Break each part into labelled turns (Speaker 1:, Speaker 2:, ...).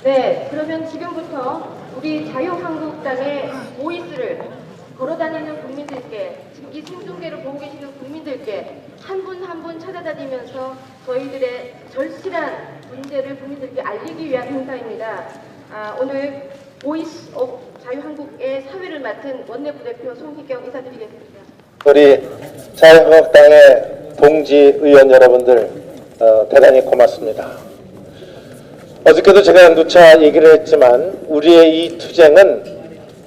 Speaker 1: 네, 그러면 지금부터 우리 자유한국당의 보이스를 걸어다니는 국민들께, 지금 이 생중계를 보고 계시는 국민들께 한 분 한 분 찾아다니면서 저희들의 절실한 문제를 국민들께 알리기 위한 행사입니다. 오늘 보이스 옵 자유한국의 사회를 맡은 원내부대표 송희경 인사드리겠습니다.
Speaker 2: 우리 자유한국당의 동지 의원 여러분들 대단히 고맙습니다. 어저께도 제가 누차 얘기를 했지만 우리의 이 투쟁은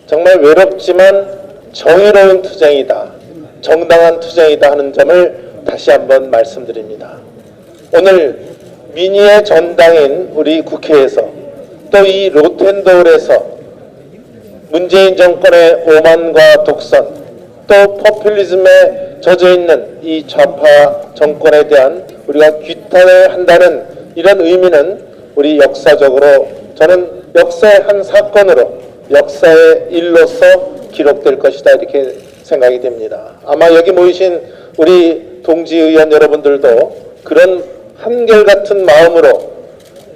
Speaker 2: 정말 외롭지만 정의로운 투쟁이다, 정당한 투쟁이다 하는 점을 다시 한번 말씀드립니다. 오늘 민의의 전당인 우리 국회에서 또 이 로텐도울에서 문재인 정권의 오만과 독선, 또 포퓰리즘에 젖어있는 이 좌파 정권에 대한 우리가 규탄을 한다는 이런 의미는 우리 역사적으로, 저는 역사의 한 사건으로, 역사의 일로서 기록될 것이다 이렇게 생각이 됩니다. 아마 여기 모이신 우리 동지 의원 여러분들도 그런 한결같은 마음으로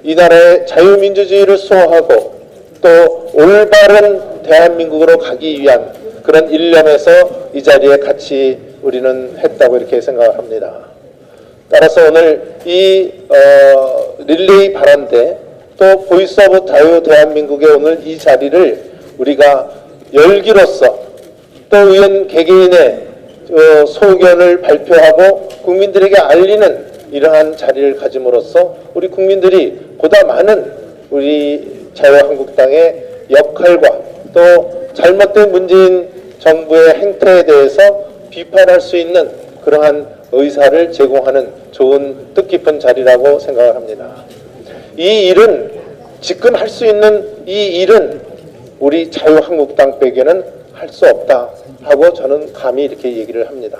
Speaker 2: 이 나라의 자유민주주의를 수호하고 또 올바른 대한민국으로 가기 위한 그런 일념에서 이 자리에 같이 우리는 했다고 이렇게 생각을 합니다. 따라서 오늘 이 릴레이 발언대 또 보이스 오브 자유 대한민국의 오늘 이 자리를 우리가 열기로서 또 의원 개개인의 소견을 발표하고 국민들에게 알리는 이러한 자리를 가짐으로써 우리 국민들이 보다 많은 우리 자유한국당의 역할과 또 잘못된 문재인 정부의 행태에 대해서 비판할 수 있는 그러한 의사를 제공하는 좋은 뜻깊은 자리라고 생각을 합니다. 이 일은, 지금 할 수 있는 이 일은 우리 자유한국당 빼기는 할 수 없다 하고 저는 감히 이렇게 얘기를 합니다.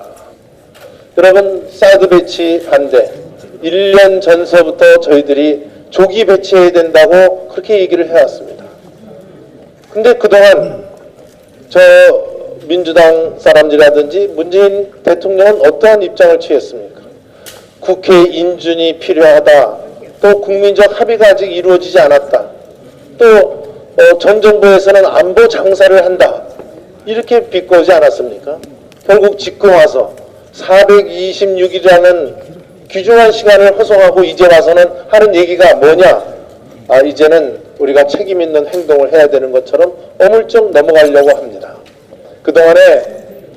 Speaker 2: 여러분, 사드 배치 반대, 1년 전서부터 저희들이 조기 배치해야 된다고 그렇게 얘기를 해왔습니다. 근데 그동안 저 민주당 사람들이라든지 문재인 대통령은 어떠한 입장을 취했습니까? 국회 인준이 필요하다, 또 국민적 합의가 아직 이루어지지 않았다, 또 전 정부에서는 안보 장사를 한다 이렇게 비꼬지 않았습니까? 결국 집권 와서 426일이라는 귀중한 시간을 허송하고 이제 와서는 하는 얘기가 뭐냐? 이제는 우리가 책임 있는 행동을 해야 되는 것처럼 어물쩍 넘어가려고 합니다. 그동안에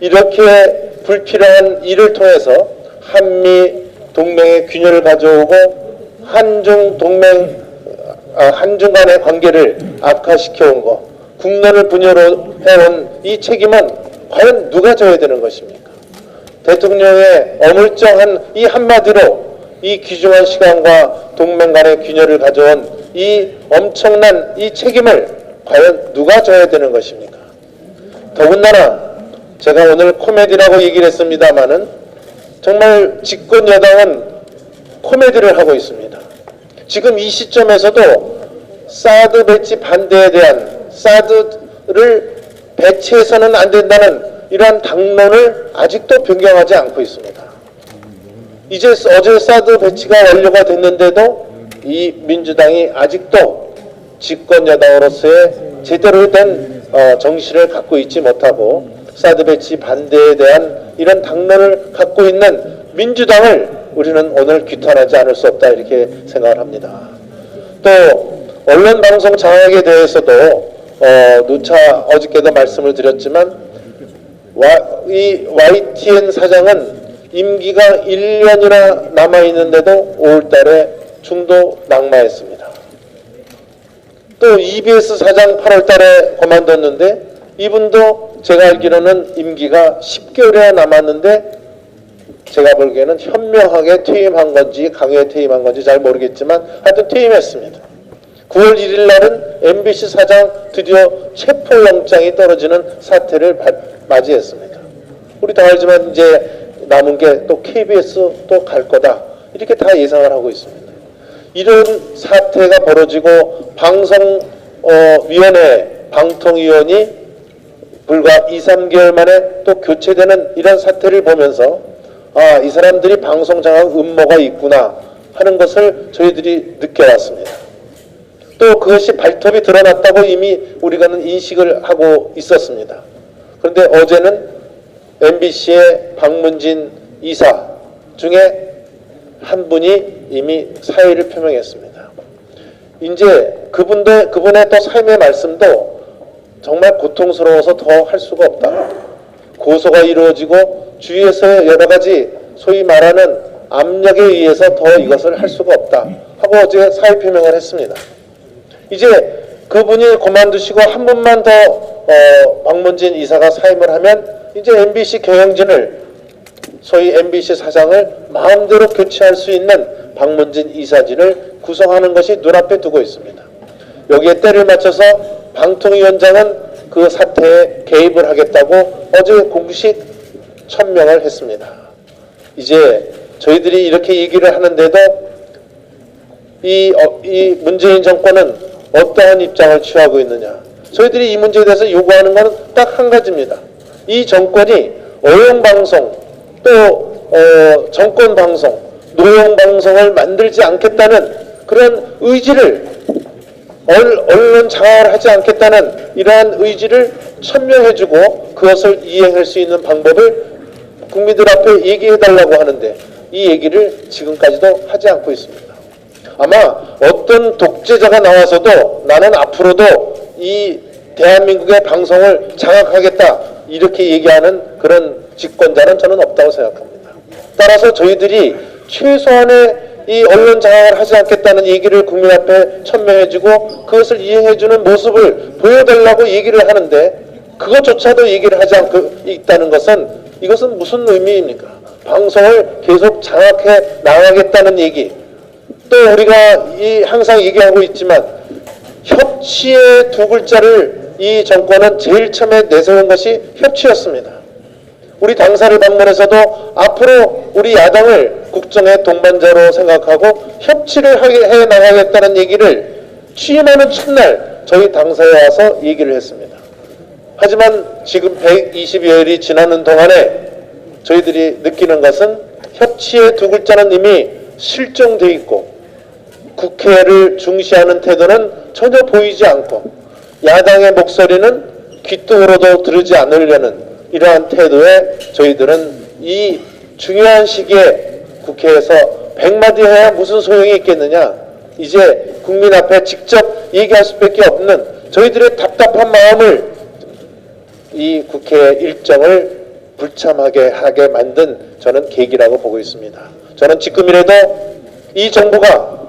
Speaker 2: 이렇게 불필요한 일을 통해서 한미 동맹의 균열을 가져오고 한중 간의 관계를 악화시켜온 것, 국론을 분열로 해온 이 책임은 과연 누가 져야 되는 것입니까? 대통령의 어물쩡한 이 한마디로 이 귀중한 시간과 동맹 간의 균열을 가져온 이 엄청난 이 책임을 과연 누가 져야 되는 것입니까? 더군다나 제가 오늘 코미디라고 얘기를 했습니다마는 정말 집권 여당은 코미디를 하고 있습니다. 지금 이 시점에서도 사드 배치 반대에 대한, 사드를 배치해서는 안 된다는 이러한 당론을 아직도 변경하지 않고 있습니다. 이제 어제 사드 배치가 완료가 됐는데도 이 민주당이 아직도 집권 여당으로서의 제대로 된 정신을 갖고 있지 못하고 사드 배치 반대에 대한 이런 당론을 갖고 있는 민주당을 우리는 오늘 규탄하지 않을 수 없다 이렇게 생각을 합니다. 또 언론 방송 장악에 대해서도 누차 어저께도 말씀을 드렸지만 이 YTN 사장은 임기가 1년이나 남아있는데도 5월달에 중도 낙마했습니다. 또 EBS 사장 8월달에 그만뒀는데 이분도 제가 알기로는 임기가 10개월이나 남았는데 제가 보기에는 현명하게 퇴임한 건지 강요에 퇴임한 건지 잘 모르겠지만 하여튼 퇴임했습니다. 9월 1일 날은 MBC 사장 드디어 체포영장이 떨어지는 사태를 맞이했습니다. 우리 다 알지만 이제 남은 게 또 KBS 또 갈 거다 이렇게 다 예상을 하고 있습니다. 이런 사태가 벌어지고 방송위원회 방통위원이 불과 2, 3개월 만에 또 교체되는 이런 사태를 보면서 아, 이 사람들이 방송장악 음모가 있구나 하는 것을 저희들이 느껴왔습니다. 또 그것이 발톱이 드러났다고 이미 우리가는 인식을 하고 있었습니다. 그런데 어제는 MBC의 박문진 이사 중에 한 분이 이미 사의를 표명했습니다. 이제 그분의 또 삶의 말씀도 정말 고통스러워서 더 할 수가 없다. 고소가 이루어지고 주위에서 여러 가지 소위 말하는 압력에 의해서 더 이것을 할 수가 없다 하고 어제 사의 표명을 했습니다. 이제 그분이 그만두시고 한 분만 더 박문진 이사가 사임을 하면 이제 MBC 경영진을 소위 MBC 사장을 마음대로 교체할 수 있는 박문진 이사진을 구성하는 것이 눈앞에 두고 있습니다. 여기에 때를 맞춰서 방통위원장은 그 사태에 개입을 하겠다고 어제 공식 천명을 했습니다. 이제 저희들이 이렇게 얘기를 하는데도 이 문재인 정권은 어떠한 입장을 취하고 있느냐. 저희들이 이 문제에 대해서 요구하는 것은 딱 한 가지입니다. 이 정권이 어용방송 또 정권방송, 노용방송을 만들지 않겠다는 그런 의지를 언론 장악을 하지 않겠다는 이러한 의지를 천명해주고 그것을 이행할 수 있는 방법을 국민들 앞에 얘기해달라고 하는데 이 얘기를 지금까지도 하지 않고 있습니다. 아마 어떤 독재자가 나와서도 나는 앞으로도 이 대한민국의 방송을 장악하겠다 이렇게 얘기하는 그런 집권자는 저는 없다고 생각합니다. 따라서 저희들이 최소한의 이 언론 장악을 하지 않겠다는 얘기를 국민 앞에 천명해주고 그것을 이행해주는 모습을 보여달라고 얘기를 하는데 그것조차도 얘기를 하지 않고 있다는 것은 이것은 무슨 의미입니까? 방송을 계속 장악해 나가겠다는 얘기. 또 우리가 항상 얘기하고 있지만 협치의 두 글자를 이 정권은 제일 처음에 내세운 것이 협치였습니다. 우리 당사를 방문해서도 앞으로 우리 야당을 국정의 동반자로 생각하고 협치를 해 나가겠다는 얘기를 취임하는 첫날 저희 당사에 와서 얘기를 했습니다. 하지만 지금 120여일이 지나는 동안에 저희들이 느끼는 것은 협치의 두 글자는 이미 실종돼 있고 국회를 중시하는 태도는 전혀 보이지 않고 야당의 목소리는 귓등으로도 들으지 않으려는 이러한 태도에 저희들은 이 중요한 시기에 국회에서 100마디 해야 무슨 소용이 있겠느냐. 이제 국민 앞에 직접 얘기할 수밖에 없는 저희들의 답답한 마음을 이 국회 일정을 불참하게 하게 만든 저는 계기라고 보고 있습니다. 저는 지금이라도 이 정부가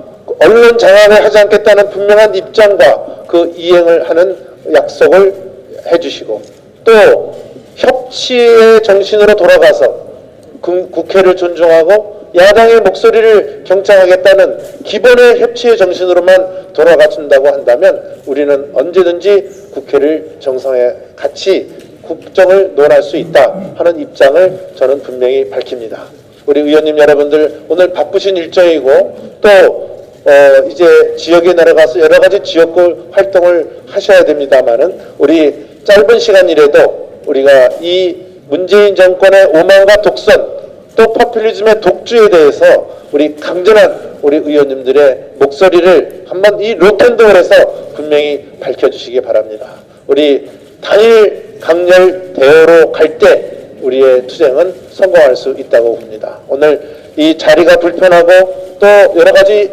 Speaker 2: 언론 장악을 하지 않겠다는 분명한 입장과 그 이행을 하는 약속을 해주시고 또 협치의 정신으로 돌아가서 국회를 존중하고 야당의 목소리를 경청하겠다는 기본의 협치의 정신으로만 돌아가준다고 한다면 우리는 언제든지 국회를 정상에 같이 국정을 논할 수 있다 하는 입장을 저는 분명히 밝힙니다. 우리 의원님 여러분들 오늘 바쁘신 일정이고 또 이제 지역에 내려가서 여러 가지 지역구 활동을 하셔야 됩니다만은 우리 짧은 시간이라도 우리가 이 문재인 정권의 오만과 독선 또 포퓰리즘의 독주에 대해서 우리 강전한 우리 의원님들의 목소리를 한번 이 로텐더홀에서 분명히 밝혀주시기 바랍니다. 우리 단일 강렬 대우로 갈 때 우리의 투쟁은 성공할 수 있다고 봅니다. 오늘 이 자리가 불편하고 또 여러 가지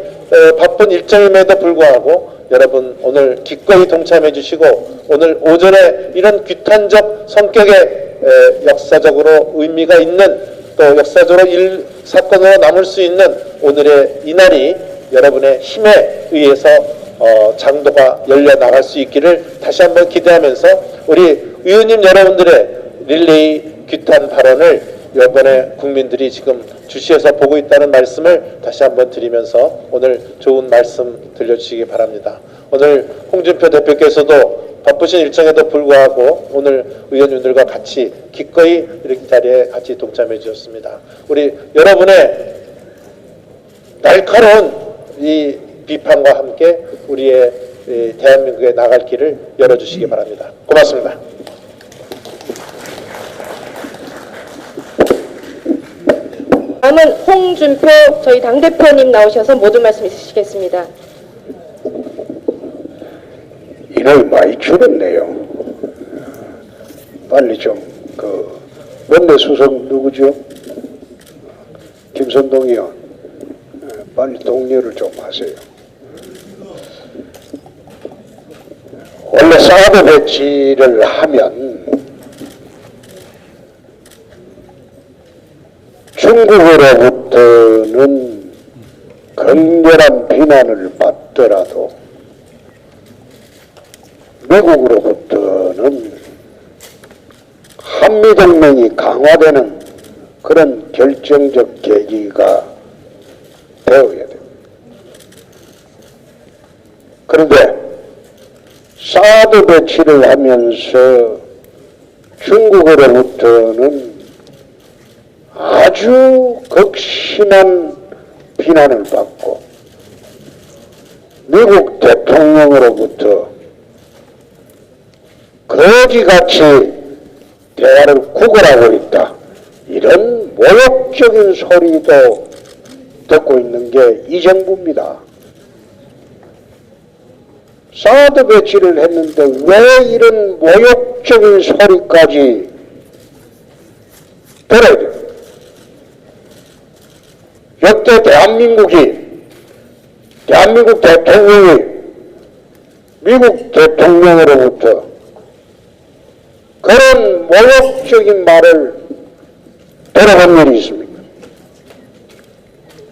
Speaker 2: 바쁜 일정임에도 불구하고 여러분 오늘 기꺼이 동참해 주시고 오늘 오전에 이런 규탄적 성격의 역사적으로 의미가 있는 또 역사적으로 사건으로 남을 수 있는 오늘의 이날이 여러분의 힘에 의해서 장도가 열려 나갈 수 있기를 다시 한번 기대하면서 우리 의원님 여러분들의 릴레이 규탄 발언을 이번에 국민들이 지금 주시해서 보고 있다는 말씀을 다시 한번 드리면서 오늘 좋은 말씀 들려주시기 바랍니다. 오늘 홍준표 대표께서도 바쁘신 일정에도 불구하고 오늘 의원님들과 같이 기꺼이 이렇게 자리에 같이 동참해 주셨습니다. 우리 여러분의 날카로운 이 비판과 함께 우리의 대한민국에 나갈 길을 열어주시기 바랍니다. 고맙습니다.
Speaker 1: 다음은 홍준표 저희 당대표님 나오셔서 모든 말씀 있으시겠습니다.
Speaker 3: 인을 많이 줄였네요. 빨리 원내 수석 누구죠? 김선동 의원. 빨리 동료를 좀 하세요. 원래 사드 배치를 하면 중국으로부터는 강렬한 비난을 받더라도 미국으로부터는 한미동맹이 강화되는 그런 결정적 계기가 되어야 됩니다. 그런데 사드 배치를 하면서 중국으로부터는 아주 극심한 비난을 받고 미국 대통령으로부터 거지같이 대화를 구걸하고 있다. 이런 모욕적인 소리도 듣고 있는 게 이 정부입니다. 사드 배치를 했는데 왜 이런 모욕적인 소리까지 들어야 돼요? 역대 대한민국 대통령이 미국 대통령으로부터 그런 모욕적인 말을 들어본 일이 있습니까?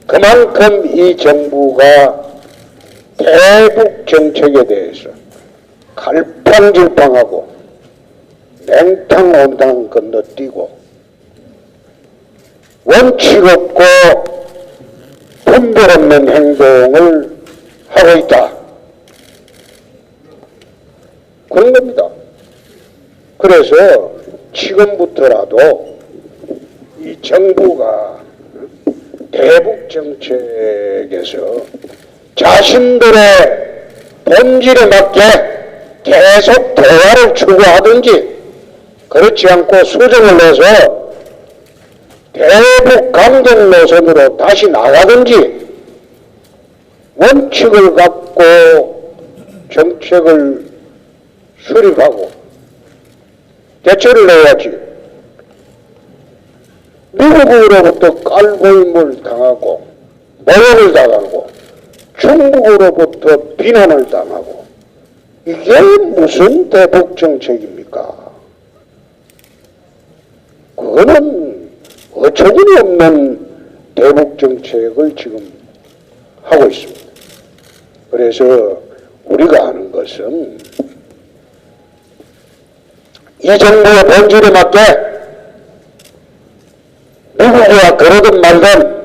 Speaker 3: 그만큼 이 정부가 대북 정책에 대해서 갈팡질팡하고 냉탕온탕 건너뛰고 원칙 없고 분별 없는 행동을 하고 있다. 그런 겁니다. 그래서 지금부터라도 이 정부가 대북 정책에서 자신들의 본질에 맞게 계속 대화를 추구하든지 그렇지 않고 수정을 내서 대북 강경 노선으로 다시 나가든지 원칙을 갖고 정책을 수립하고 대처를 해야지. 미국으로부터 깔보임을 당하고 모욕을 당하고 중국으로부터 비난을 당하고 이게 무슨 대북 정책입니까? 그거는 어처구니 없는 대북 정책을 지금 하고 있습니다. 그래서 우리가 하는 것은 이 정부의 본질에 맞게 미국과 그러든 말든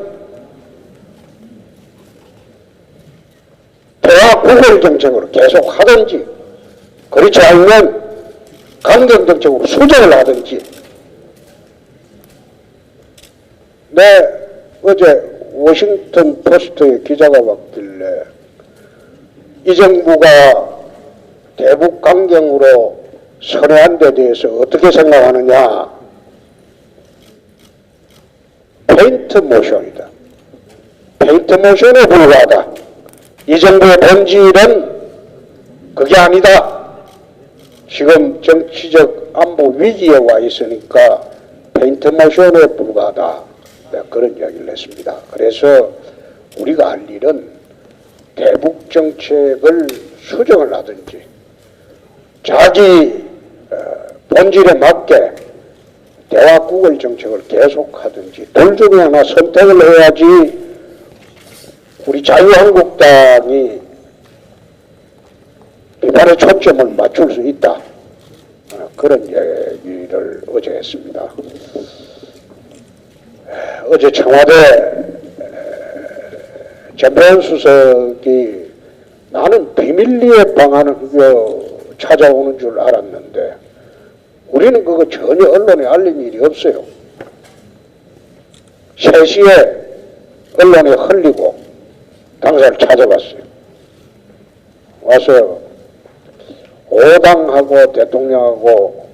Speaker 3: 대화 구걸 정책으로 계속 하든지 그렇지 않으면 강경 정책으로 수정을 하든지. 어제 워싱턴 포스트에 기자가 왔길래 이 정부가 대북 강경으로 선회한 데 대해서 어떻게 생각하느냐. 페인트 모션이다. 페인트 모션에 불과하다. 이 정부의 본질은 그게 아니다. 지금 정치적 안보 위기에 와 있으니까 페인트 모션에 불과하다. 그런 이야기를 했습니다. 그래서 우리가 할 일은 대북 정책을 수정을 하든지 자기 본질에 맞게 대화 구걸 정책을 계속하든지 둘 중에 하나 선택을 해야지 우리 자유한국당이 비판의 초점을 맞출 수 있다. 그런 얘기를 어제 했습니다. 어제 청와대 전배현 수석이 나는 비밀리에 방안을 찾아오는 줄 알았는데 우리는 그거 전혀 언론에 알린 일이 없어요. 3시에 언론에 흘리고 당사를 찾아봤어요. 와서 5당하고 대통령하고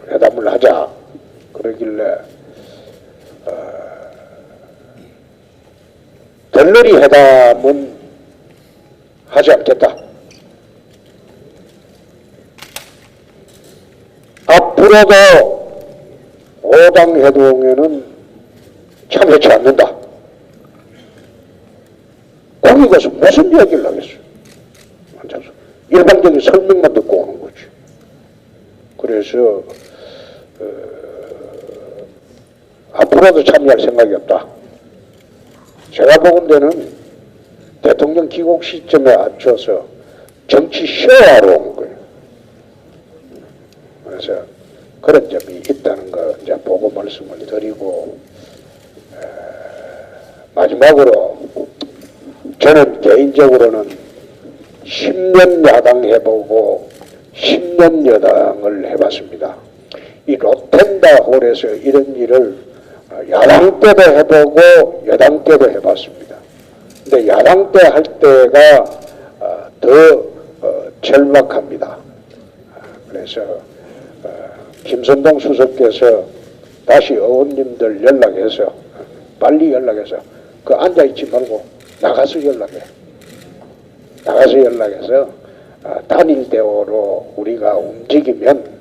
Speaker 3: 회담을 하자 그러길래 널널히 회담은 하지 않겠다. 앞으로도 5당 회동에는 참여치 않는다. 거기 가서 무슨 이야기를 하겠어요? 앉아서 일반적인 설명만 듣고 오는 거지. 그래서 앞으로도 참여할 생각이 없다. 제가 보건대는 대통령 귀국 시점에 맞춰서 정치 쇼하러 온 거예요. 그래서 그런 점이 있다는 거 이제 보고 말씀을 드리고, 마지막으로 저는 개인적으로는 10년 야당 해보고 10년 여당을 해봤습니다. 이 롯텐다 홀에서 이런 일을 야당 때도 해보고 여당 때도 해봤습니다. 근데 야당 때 할 때가 더 절박합니다. 그래서 김선동 수석께서 다시 의원님들 연락해서 빨리 연락해서 그 앉아있지 말고 나가서 연락해. 나가서 연락해서 단일 대우로 우리가 움직이면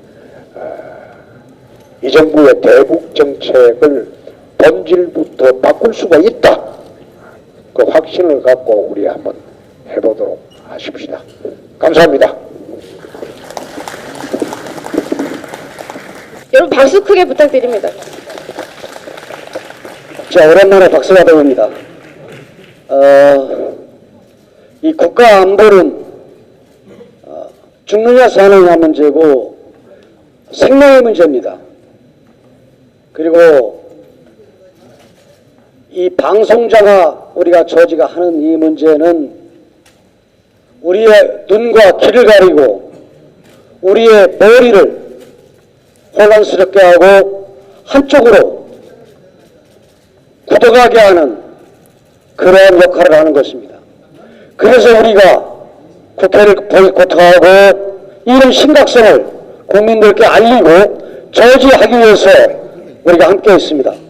Speaker 3: 이 정부의 대북 정책을 본질부터 바꿀 수가 있다. 그 확신을 갖고 우리 한번 해보도록 하십시다. 감사합니다.
Speaker 1: 여러분 박수 크게 부탁드립니다.
Speaker 4: 자, 오랜만에 박수가 들어옵니다. 이 국가 안보는 죽느냐 사느냐 문제고 생명의 문제입니다. 그리고 이 방송자가 우리가 저지가 하는 이 문제는 우리의 눈과 귀를 가리고 우리의 머리를 혼란스럽게 하고 한쪽으로 굳어가게 하는 그러한 역할을 하는 것입니다. 그래서 우리가 국회를 보이콧하고 이런 심각성을 국민들께 알리고 저지하기 위해서 우리가 함께 있습니다.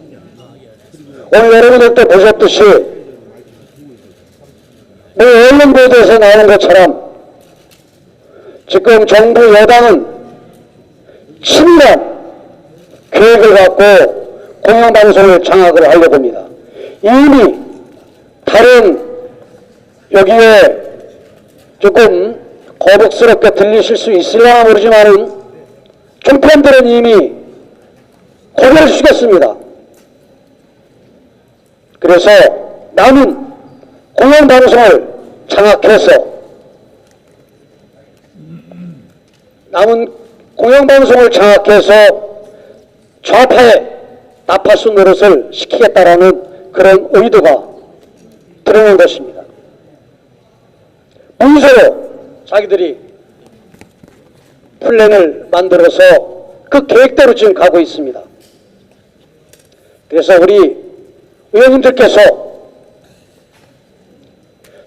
Speaker 4: 오늘 여러분들도 보셨듯이 뭐 언론 보도에서 나오는 것처럼 지금 정부 여당은 치밀한 계획을 갖고 공영방송을 장악을 하려고 합니다. 이미 다른 여기에 조금 거북스럽게 들리실 수 있으려나 모르지만은 종편들은 이미 고개를 숙였습니다. 그래서 남은 공영방송을 장악해서 좌파의 나파수 노릇을 시키겠다라는 그런 의도가 드러난 것입니다. 문서로 자기들이 플랜을 만들어서 그 계획대로 지금 가고 있습니다. 그래서 우리 의원님들께서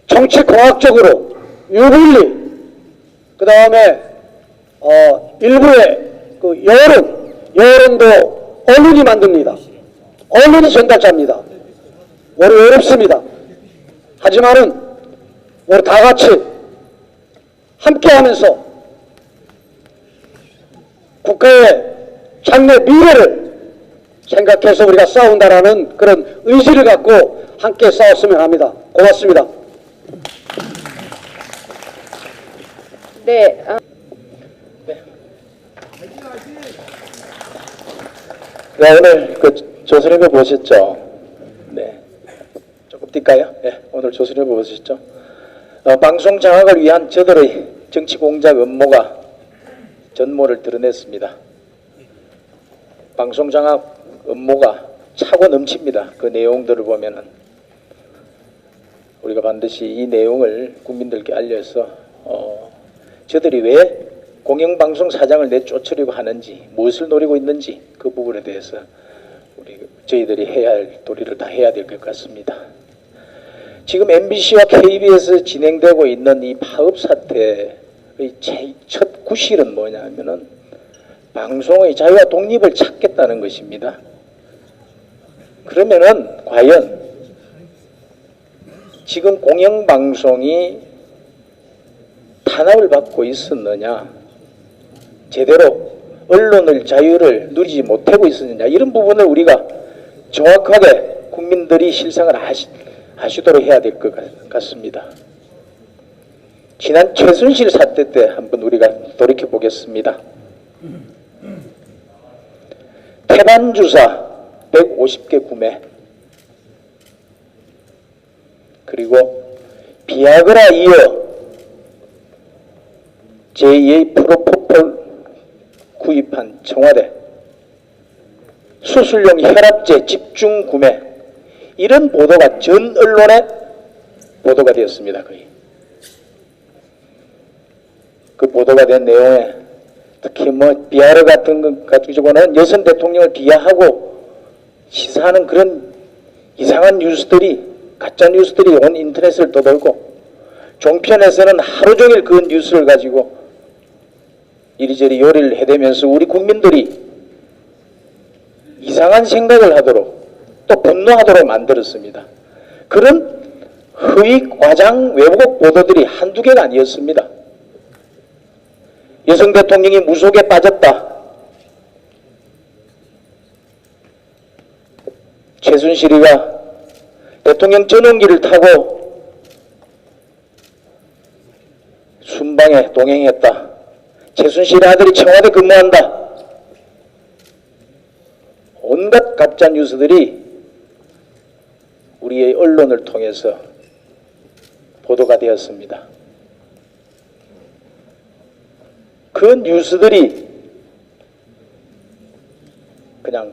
Speaker 4: 정치공학적으로 유불리, 그 다음에 일부의 그 여론도 언론이 만듭니다. 언론이 전달자입니다. 우리 어렵습니다. 하지만은 우리 다 같이 함께하면서 국가의 장래 미래를 생각해서 우리가 싸운다라는 그런 의지를 갖고 함께 싸웠으면 합니다. 고맙습니다.
Speaker 1: 네.
Speaker 2: 네, 오늘 그 조선일보 보셨죠? 네. 조금 뛸까요? 네, 오늘 조선일보 보셨죠? 방송 장악을 위한 저들의 정치 공작 음모가 전모를 드러냈습니다. 방송 장악 음모가 차고 넘칩니다. 그 내용들을 보면은 우리가 반드시 이 내용을 국민들께 알려서 저들이 왜 공영방송 사장을 내쫓으려고 하는지, 무엇을 노리고 있는지 그 부분에 대해서 저희들이 해야 할 도리를 다 해야 될 것 같습니다. 지금 MBC와 KBS에서 진행되고 있는 이 파업 사태의 첫 구실은 뭐냐면은 방송의 자유와 독립을 찾겠다는 것입니다. 그러면은 과연
Speaker 5: 지금 공영방송이 탄압을 받고 있었느냐, 제대로 언론의 자유를 누리지 못하고 있었느냐, 이런 부분을 우리가 정확하게 국민들이 실상을 아시도록 해야 될 것 같습니다. 지난 최순실 사태 때 한번 우리가 돌이켜 보겠습니다. 태반 주사 150개 구매, 그리고 비아그라 이어 제2의 프로포폴 구입한 청와대, 수술용 혈압제 집중 구매, 이런 보도가 전 언론에 보도가 되었습니다. 거의. 그 보도가 된 내용에 특히 뭐 비하르 같은 것 가지고는 여성 대통령을 비하하고 시사하는 그런 이상한 뉴스들이, 가짜 뉴스들이 온 인터넷을 떠돌고, 종편에서는 하루 종일 그 뉴스를 가지고 이리저리 요리를 해대면서 우리 국민들이 이상한 생각을 하도록 또 분노하도록 만들었습니다. 그런 허위 과장 왜곡 보도들이 한두 개가 아니었습니다. 여성 대통령이 무속에 빠졌다, 최순실이가 대통령 전용기를 타고 순방에 동행했다, 최순실의 아들이 청와대 근무한다, 온갖 가짜 뉴스들이 우리의 언론을 통해서 보도가 되었습니다. 그 뉴스들이 그냥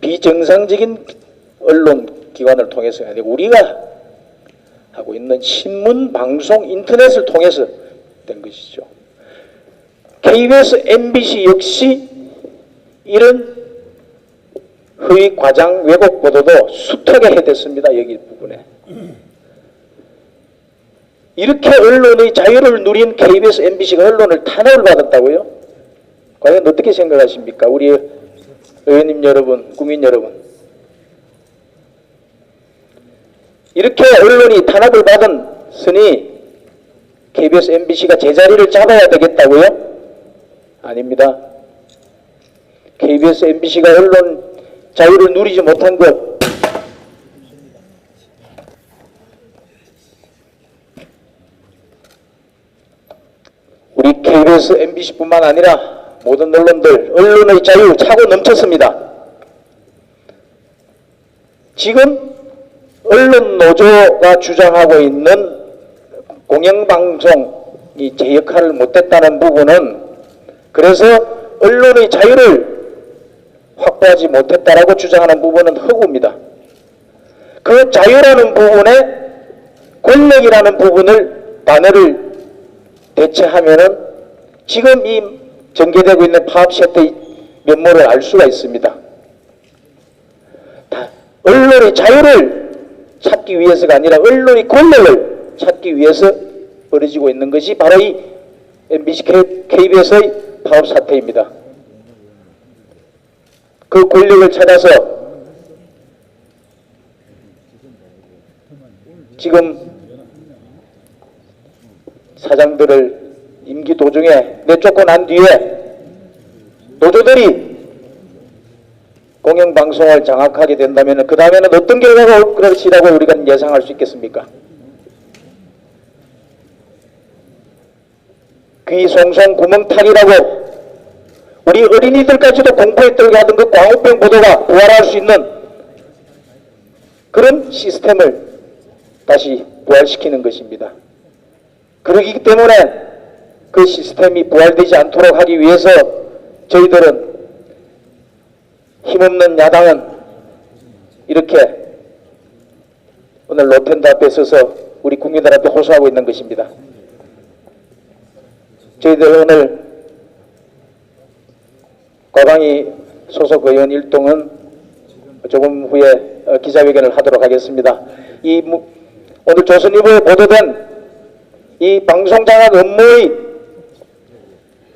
Speaker 5: 비정상적인 언론 기관을 통해서 아니고 우리가 하고 있는 신문, 방송, 인터넷을 통해서 된 것이죠. KBS, MBC 역시 이런 허위 과장 왜곡 보도도 숱하게 해댔습니다. 여기 부분에. 이렇게 언론의 자유를 누린 KBS, MBC가 언론을 탄압을 받았다고요? 과연 어떻게 생각하십니까? 우리 의원님 여러분, 국민 여러분. 이렇게 언론이 탄압을 받았으니 KBS, MBC가 제자리를 잡아야 되겠다고요? 아닙니다. KBS, MBC가 언론 자유를 누리지 못한 것, 우리 KBS, MBC뿐만 아니라 모든 언론들, 언론의 자유 차고 넘쳤습니다. 지금 언론 노조가 주장하고 있는 공영방송이 제 역할을 못했다는 부분은, 그래서 언론의 자유를 확보하지 못했다라고 주장하는 부분은 허구입니다. 그 자유라는 부분에 권력이라는 부분을 단어를 대체하면은 지금 이 전개되고 있는 파업 시대의 면모를 알 수가 있습니다. 언론의 자유를 찾기 위해서가 아니라 언론의 권력을 찾기 위해서 벌어지고 있는 것이 바로 이 MBC, KBS의 파업 사태입니다. 그 권력을 찾아서 지금 사장들을 임기 도중에 내쫓고 난 뒤에 노조들이 공영방송을 장악하게 된다면 그 다음에는 어떤 결과가 올 것이라고 우리가 예상할 수 있겠습니까? 귀 송송 구멍 타기라고 우리 어린이들까지도 공포에 떨게 하던 그 광우병 보도가 부활할 수 있는 그런 시스템을 다시 부활시키는 것입니다. 그렇기 때문에 그 시스템이 부활되지 않도록 하기 위해서 저희들은 힘없는 야당은 이렇게 오늘 로텐드 앞에 서서 우리 국민들한테 호소하고 있는 것입니다. 저희들 오늘 과방위 소속 의원 일동은 조금 후에 기자회견을 하도록 하겠습니다. 오늘 조선일보에 보도된 이 방송장악 업무의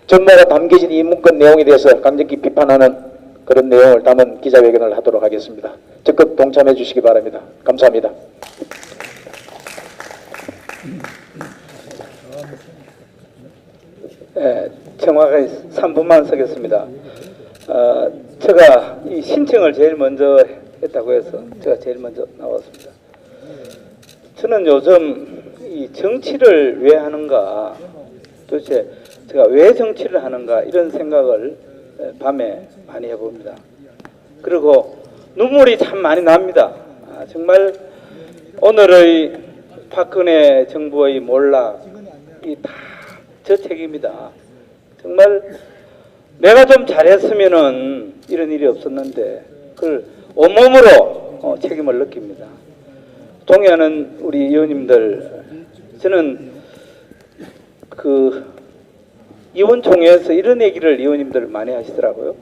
Speaker 5: 전모가 담겨진 이 문건 내용에 대해서 강력히 비판하는 그런 내용을 담은 기자회견을 하도록 하겠습니다. 적극 동참해 주시기 바랍니다. 감사합니다.
Speaker 6: 청와대 3분만 서겠습니다. 제가 이 신청을 제일 먼저 했다고 해서 제가 제일 먼저 나왔습니다. 저는 요즘 이 정치를 왜 하는가, 도대체 제가 왜 정치를 하는가 이런 생각을 밤에 많이 해봅니다. 그리고 눈물이 참 많이 납니다. 정말 오늘의 박근혜 정부의 몰락이 다 저 책임이다. 정말 내가 좀 잘했으면은 이런 일이 없었는데 그걸 온몸으로 책임을 느낍니다. 동의하는 우리 의원님들, 저는 그 의원총회에서 이런 얘기를 의원님들 많이 하시더라고요.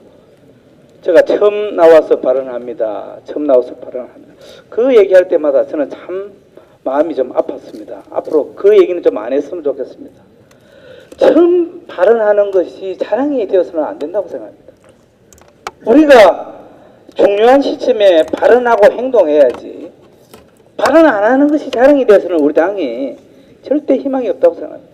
Speaker 6: 제가 처음 나와서 발언합니다. 그 얘기할 때마다 저는 참 마음이 좀 아팠습니다. 앞으로 그 얘기는 좀 안 했으면 좋겠습니다. 처음 발언하는 것이 자랑이 되어서는 안 된다고 생각합니다. 우리가 중요한 시점에 발언하고 행동해야지, 발언 안 하는 것이 자랑이 되어서는 우리 당이 절대 희망이 없다고 생각합니다.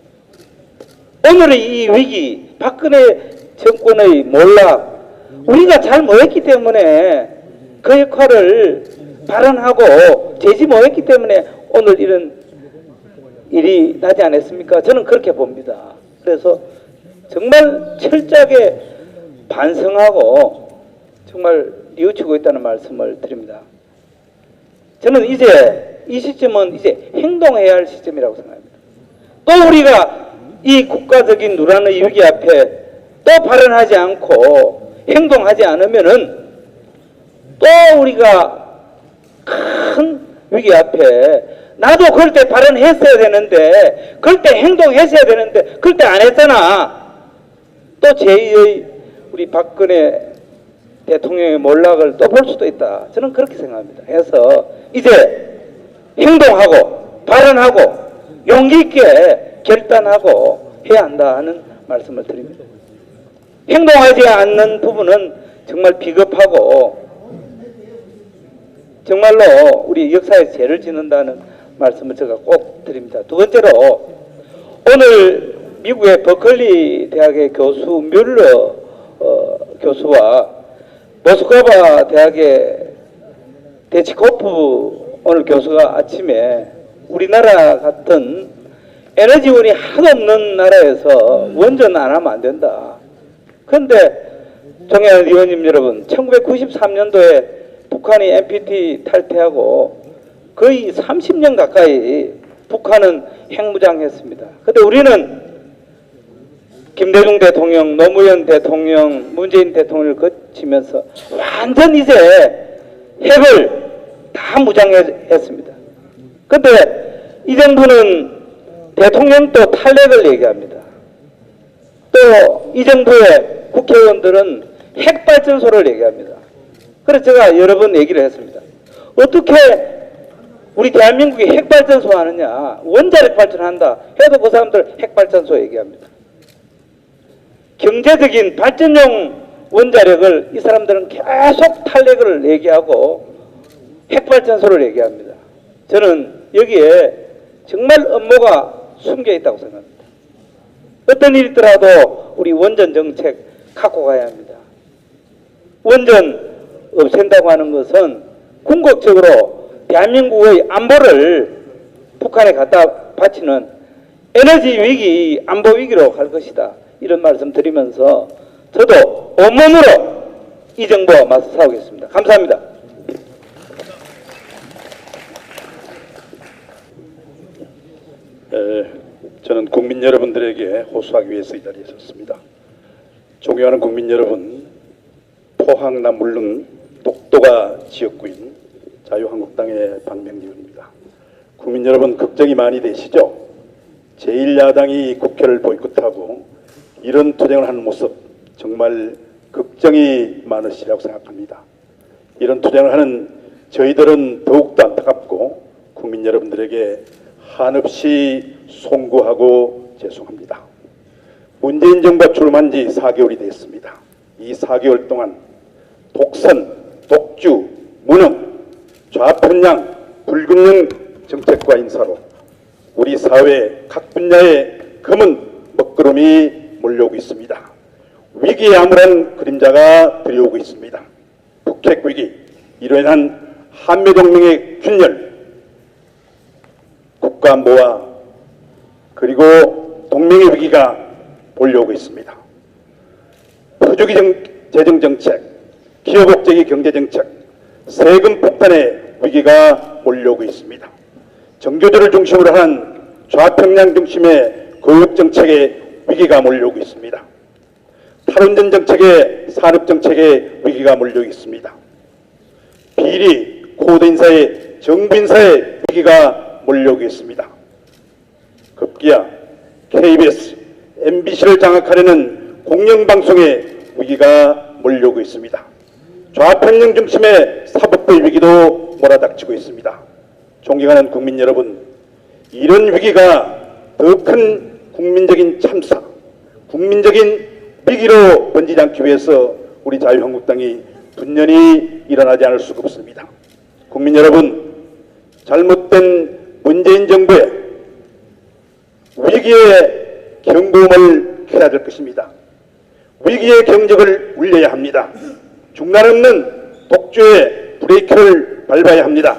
Speaker 6: 오늘의 이 위기, 박근혜 정권의 몰락, 우리가 잘 못했기 때문에 그 역할을 발언하고 제지 못했기 때문에 오늘 이런 일이 나지 않았습니까? 저는 그렇게 봅니다. 그래서 정말 철저하게 반성하고 정말 뉘우치고 있다는 말씀을 드립니다. 저는 이제 이 시점은 이제 행동해야 할 시점이라고 생각합니다. 또 우리가 이 국가적인 누란의 위기 앞에 또 발언하지 않고 행동하지 않으면은 또 우리가 큰 위기 앞에 나도 그럴 때 발언했어야 되는데, 그럴 때 행동했어야 되는데, 그럴 때 안 했잖아. 또 제2의 우리 박근혜 대통령의 몰락을 또 볼 수도 있다. 저는 그렇게 생각합니다. 해서 이제 행동하고 발언하고 용기 있게 결단하고 해야 한다 하는 말씀을 드립니다. 행동하지 않는 부분은 정말 비겁하고 정말로 우리 역사에 죄를 짓는다는 말씀을 제가 꼭 드립니다. 두 번째로, 오늘 미국의 버클리 대학의 교수 뮬러 교수와 모스크바 대학의 데치코프 오늘 교수가 아침에 우리나라 같은 에너지원이 하나도 없는 나라에서 원전 안 하면 안 된다. 그런데 존경하는 의원님 여러분, 1993년도에 북한이 NPT 탈퇴하고 거의 30년 가까이 북한은 핵무장했습니다. 근데 우리는 김대중 대통령, 노무현 대통령, 문재인 대통령을 거치면서 완전 이제 핵을 다 무장했습니다. 근데 이 정부는 대통령도 탈핵을 얘기합니다. 또 이 정부의 국회의원들은 핵발전소를 얘기합니다. 그래서 제가 여러 번 얘기를 했습니다. 어떻게 우리 대한민국이 핵발전소 하느냐, 원자력 발전한다 해도 그 사람들 핵발전소 얘기합니다. 경제적인 발전용 원자력을 이 사람들은 계속 탈핵을 얘기하고 핵발전소를 얘기합니다. 저는 여기에 정말 음모가 숨겨 있다고 생각합니다. 어떤 일이 있더라도 우리 원전 정책 갖고 가야 합니다. 원전 없앤다고 하는 것은 궁극적으로 대한민국의 안보를 북한에 갖다 바치는 에너지 위기, 안보 위기로 갈 것이다. 이런 말씀 드리면서 저도 온몸으로 이 정부와 맞서 싸우겠습니다. 감사합니다.
Speaker 7: 저는 국민 여러분들에게 호소하기 위해서 이 자리에 섰습니다. 존경하는 국민 여러분, 포항남 물릉 독도가 지역구인 자유한국당의 박명리입니다. 국민 여러분, 걱정이 많이 되시죠? 제1야당이 국회를 보이콧하고 이런 투쟁을 하는 모습 정말 걱정이 많으시라고 생각합니다. 이런 투쟁을 하는 저희들은 더욱더 안타깝고 국민 여러분들에게 한없이 송구하고 죄송합니다. 문재인 정부가 출범한 지 4개월이 됐습니다. 이 4개월 동안 독선, 독주, 무능 좌편향 불균형 정책과 인사로 우리 사회 각 분야에 검은 먹구름이 몰려오고 있습니다. 위기의 암울한 그림자가 들여오고 있습니다. 북핵 위기, 이로 인한 한미동맹의 균열, 국가안보와 그리고 동맹의 위기가 몰려오고 있습니다. 표주기 재정정책, 기업 억제기 경제정책, 세금 폭탄의 위기가 몰려오고 있습니다. 정교조를 중심으로 하는 좌평양 중심의 교육정책의 위기가 몰려오고 있습니다. 탈원전 정책의 산업정책의 위기가 몰려오고 있습니다. 비리, 코드 인사의 정부 인사의 위기가 몰려오고 있습니다. 급기야 KBS, MBC를 장악하려는 공영방송의 위기가 몰려오고 있습니다. 좌편향 중심의 사법부의 위기도 몰아닥치고 있습니다. 존경하는 국민 여러분, 이런 위기가 더 큰 국민적인 참사, 국민적인 위기로 번지지 않기 위해서 우리 자유한국당이 분연히 일어나지 않을 수가 없습니다. 국민 여러분, 잘못된 문재인 정부의 위기의 경고음을 켜야 될 것입니다. 위기의 경적을 울려야 합니다. 중단 없는 독주의 브레이크를 밟아야 합니다.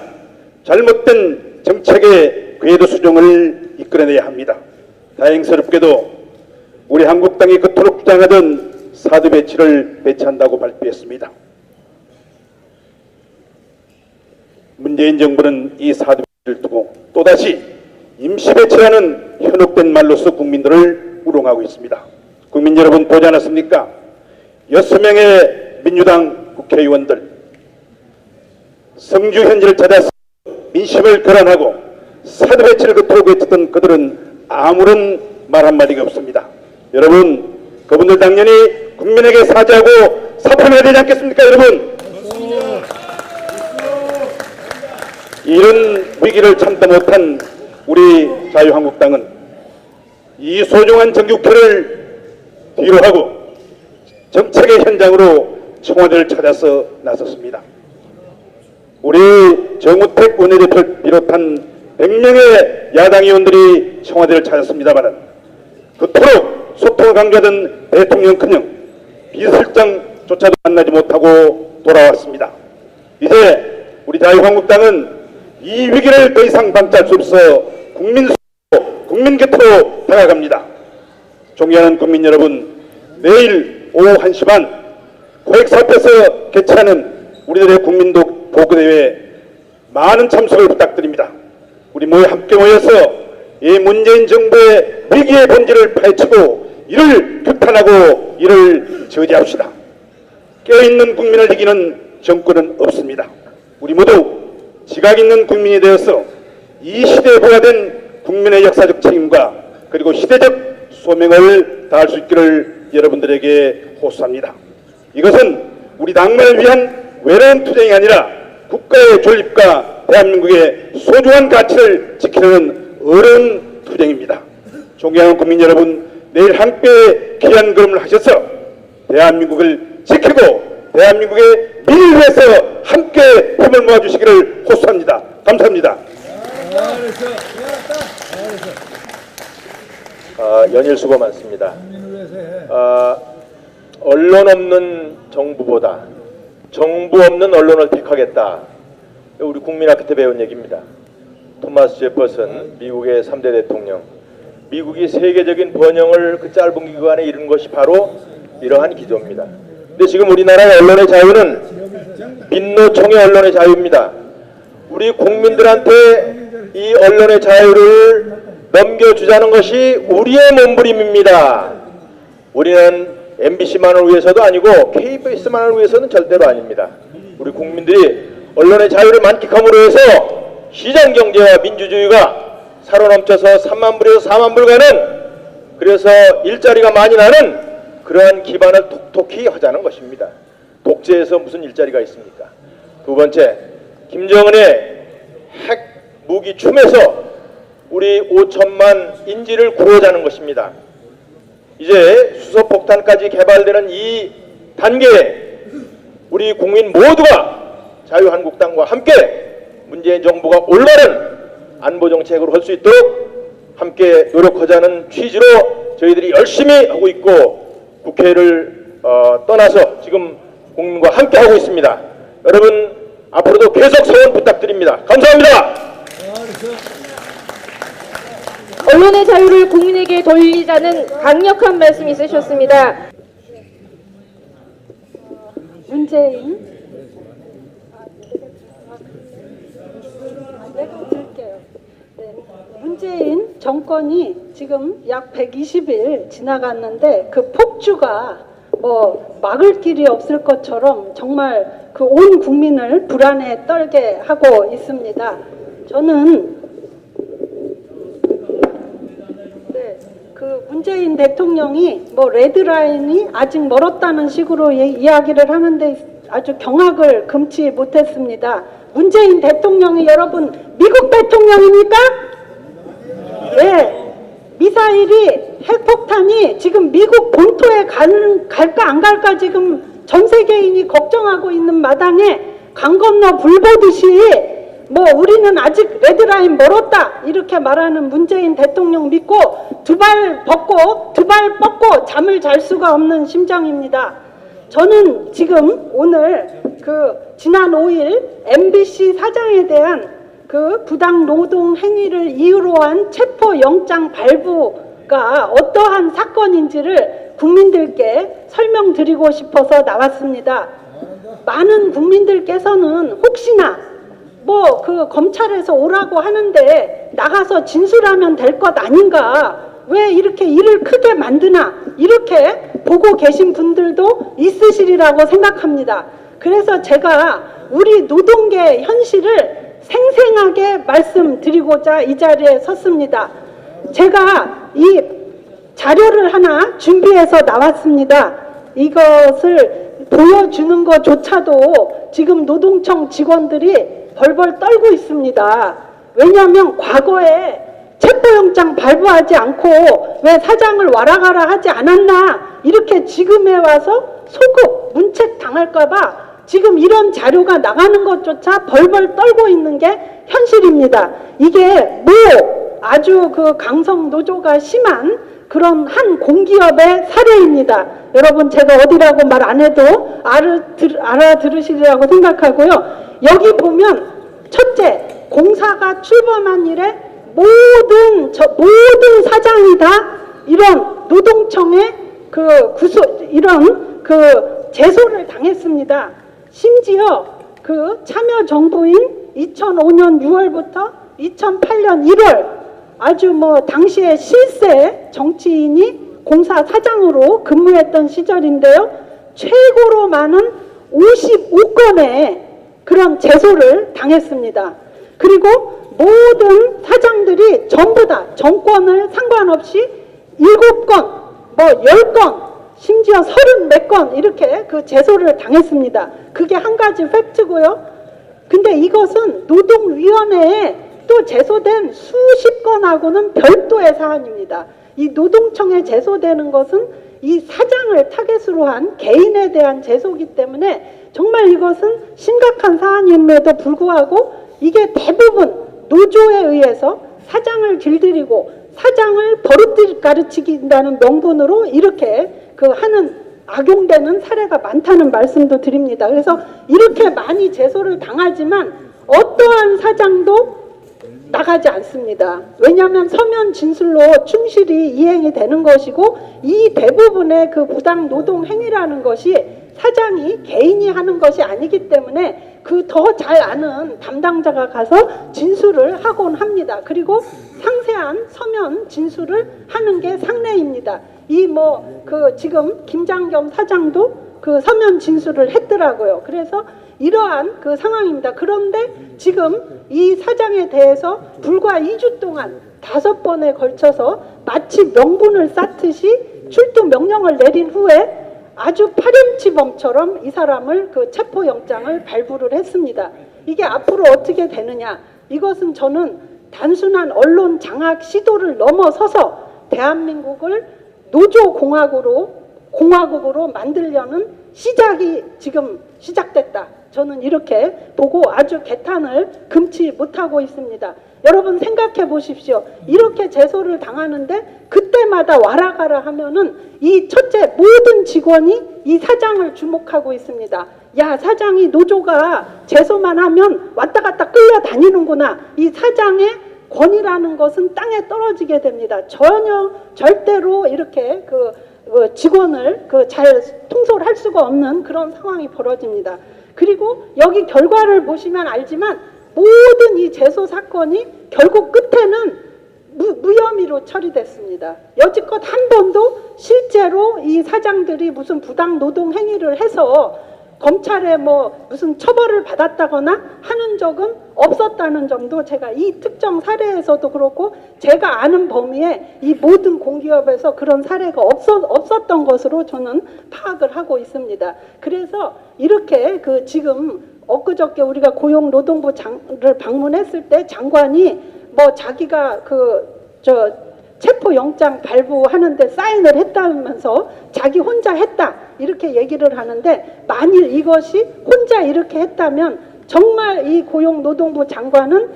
Speaker 7: 잘못된 정책의 궤도 수정을 이끌어내야 합니다. 다행스럽게도 우리 한국당이 그토록 주장하던 사드 배치를 배치한다고 발표했습니다. 문재인 정부는 이 사드 배치를 두고 또다시 임시 배치라는 현혹된 말로서 국민들을 우롱하고 있습니다. 국민 여러분 보지 않았습니까? 6명의 민주당 국회의원들 성주 현지를 찾아서 민심을 교란하고 사드 배치를 그토록 외쳤던 그들은 아무런 말 한마디가 없습니다. 여러분, 그분들 당연히 국민에게 사죄하고 사퇴해야 되지 않겠습니까, 여러분? 이런 위기를 참다 못한 우리 자유한국당은 이 소중한 정기국회를 뒤로하고 정책의 현장으로 청와대를 찾아서 나섰습니다. 우리 정우택 원내대표를 비롯한 100명의 야당 의원들이 청와대를 찾았습니다만 그토록 소통을 강조하던 대통령커녕 비서실장조차도 만나지 못하고 돌아왔습니다. 이제 우리 자유한국당은 이 위기를 더 이상 방치할 수 없어 국민 곁으로 다가갑니다. 존경하는 국민 여러분, 내일 오후 1시 반 고액사 앞에서 개최하는 우리들의 국민도 보고대회에 많은 참석을 부탁드립니다. 우리 함께 모여서 이 문재인 정부의 위기의 본질을 파헤치고 이를 규탄하고 이를 저지합시다. 깨어있는 국민을 이기는 정권은 없습니다. 우리 모두 지각 있는 국민이 되어서 이 시대에 부과된 국민의 역사적 책임과 그리고 시대적 소명을 다할 수 있기를 여러분들에게 호소합니다. 이것은 우리 당만을 위한 외로운 투쟁이 아니라 국가의 존립과 대한민국의 소중한 가치를 지키는 어려운 투쟁입니다. 존경하는 국민 여러분, 내일 함께 귀한 걸음을 하셔서 대한민국을 지키고 대한민국의 미래를 위해서 함께 힘을 모아주시기를 호소합니다. 감사합니다.
Speaker 2: 연일 수고 많습니다. 언론 없는 정부보다 정부 없는 언론을 택하겠다. 우리 국민학교 때 배운 얘기입니다. 토마스 제퍼슨, 미국의 3대 대통령. 미국이 세계적인 번영을 그 짧은 기간에 이룬 것이 바로 이러한 기조입니다. 근데 지금 우리나라의 언론의 자유는 민노총의 언론의 자유입니다. 우리 국민들한테 이 언론의 자유를 넘겨주자는 것이 우리의 몸부림입니다. 우리는 MBC만을 위해서도 아니고 KBS만을 위해서는 절대로 아닙니다. 우리 국민들이 언론의 자유를 만끽함으로 해서 시장경제와 민주주의가 살아넘쳐서 3만 불에서 4만 불 가는, 그래서 일자리가 많이 나는 그러한 기반을 톡톡히 하자는 것입니다. 독재에서 무슨 일자리가 있습니까? 두 번째, 김정은의 핵 무기 춤에서 우리 5천만 인지를 구하자는 것입니다. 이제 수소폭탄까지 개발되는 이 단계에 우리 국민 모두가 자유한국당과 함께 문재인 정부가 올바른 안보 정책으로 할 수 있도록 함께 노력하자는 취지로 저희들이 열심히 하고 있고 국회를 떠나서 지금 국민과 함께 하고 있습니다. 여러분 앞으로도 계속 소원 부탁드립니다. 감사합니다.
Speaker 1: 언론의 자유를 국민에게 돌리자는 강력한 말씀 있으셨습니다.
Speaker 8: 문재인 정권이 지금 약 120일 지나갔는데 그 폭주가 뭐 막을 길이 없을 것처럼 정말 그 온 국민을 불안에 떨게 하고 있습니다. 저는 그 문재인 대통령이 뭐 레드라인이 아직 멀었다는 식으로 이야기를 하는데 아주 경악을 금치 못했습니다. 문재인 대통령이 여러분 미국 대통령입니까? 네. 미사일이 핵폭탄이 지금 미국 본토에 갈까 안 갈까 지금 전 세계인이 걱정하고 있는 마당에 강 건너 불 보듯이 뭐 우리는 아직 레드라인 멀었다 이렇게 말하는 문재인 대통령 믿고 두 발 뻗고 잠을 잘 수가 없는 심정입니다. 저는 지금 오늘 그 지난 5일 MBC 사장에 대한 그 부당 노동 행위를 이유로 한 체포 영장 발부가 어떠한 사건인지를 국민들께 설명드리고 싶어서 나왔습니다. 많은 국민들께서는 혹시나 뭐 그 검찰에서 오라고 하는데 나가서 진술하면 될 것 아닌가, 왜 이렇게 일을 크게 만드나 이렇게 보고 계신 분들도 있으시리라고 생각합니다. 그래서 제가 우리 노동계 현실을 생생하게 말씀드리고자 이 자리에 섰습니다. 제가 이 자료를 하나 준비해서 나왔습니다. 이것을 보여주는 것조차도 지금 노동청 직원들이 벌벌 떨고 있습니다. 왜냐하면 과거에 체포영장 발부하지 않고 왜 사장을 와라가라 하지 않았나 이렇게 지금에 와서 소급 문책 당할까봐 지금 이런 자료가 나가는 것조차 벌벌 떨고 있는 게 현실입니다. 이게 뭐 아주 그 강성 노조가 심한 그런 한 공기업의 사례입니다. 여러분 제가 어디라고 말 안 해도 알아들으시리라고 생각하고요. 여기 보면 첫째, 공사가 출범한 이래 모든 사장이 다 이런 노동청의 이런 제소를 당했습니다. 심지어 그 참여정부인 2005년 6월부터 2008년 1월 아주 뭐 당시에 실세 정치인이 공사 사장으로 근무했던 시절인데요. 최고로 많은 55건의 그런 제소를 당했습니다. 그리고 모든 사장들이 전부 다 정권을 상관없이 7건, 뭐 10건, 심지어 30몇 건 이렇게 그 제소를 당했습니다. 그게 한 가지 팩트고요. 근데 이것은 노동위원회에 또 제소된 수십 건하고는 별도의 사안입니다. 이 노동청에 제소되는 것은 이 사장을 타겟으로 한 개인에 대한 제소이기 때문에 정말 이것은 심각한 사안임에도 불구하고 이게 대부분 노조에 의해서 사장을 길들이고 사장을 버릇 가르치긴다는 명분으로 이렇게 하는 악용되는 사례가 많다는 말씀도 드립니다. 그래서 이렇게 많이 제소를 당하지만 어떠한 사장도 나가지 않습니다. 왜냐하면 서면 진술로 충실히 이행이 되는 것이고 이 대부분의 그 부당 노동 행위라는 것이 사장이 개인이 하는 것이 아니기 때문에 그 더 잘 아는 담당자가 가서 진술을 하곤 합니다. 그리고 상세한 서면 진술을 하는 게 상례입니다. 지금 김장겸 사장도 그 서면 진술을 했더라고요. 그래서 이러한 그 상황입니다. 그런데 지금 이 사장에 대해서 불과 2주 동안 5번에 걸쳐서 마치 명분을 쌓듯이 출두 명령을 내린 후에 아주 파렴치범처럼 이 사람을 그 체포영장을 발부를 했습니다. 이게 앞으로 어떻게 되느냐, 이것은 저는 단순한 언론 장악 시도를 넘어서서 대한민국을 노조공화국으로 만들려는 시작이 지금 시작됐다. 저는 이렇게 보고 아주 개탄을 금치 못하고 있습니다. 여러분 생각해 보십시오. 이렇게 제소를 당하는데 그때마다 와라 가라 하면은 이 첫째 모든 직원이 이 사장을 주목하고 있습니다. 야, 사장이 노조가 제소만 하면 왔다 갔다 끌려다니는구나. 이 사장의 권위라는 것은 땅에 떨어지게 됩니다. 전혀 절대로 이렇게 직원을 잘 통솔할 수가 없는 그런 상황이 벌어집니다. 그리고 여기 결과를 보시면 알지만 모든 이 제소 사건이 결국 끝에는 무혐의로 처리됐습니다. 여지껏 한 번도 실제로 이 사장들이 무슨 부당 노동 행위를 해서 검찰에 뭐 무슨 처벌을 받았다거나 하는 적은 없었다는 점도 제가 이 특정 사례에서도 그렇고 제가 아는 범위에 이 모든 공기업에서 그런 사례가 없었던 것으로 저는 파악을 하고 있습니다. 그래서 이렇게 지금 엊그저께 우리가 고용노동부를 방문했을 때 장관이 뭐 자기가 체포영장 발부하는데 사인을 했다면서 자기 혼자 했다 이렇게 얘기를 하는데, 만일 이것이 혼자 이렇게 했다면 정말 이 고용노동부 장관은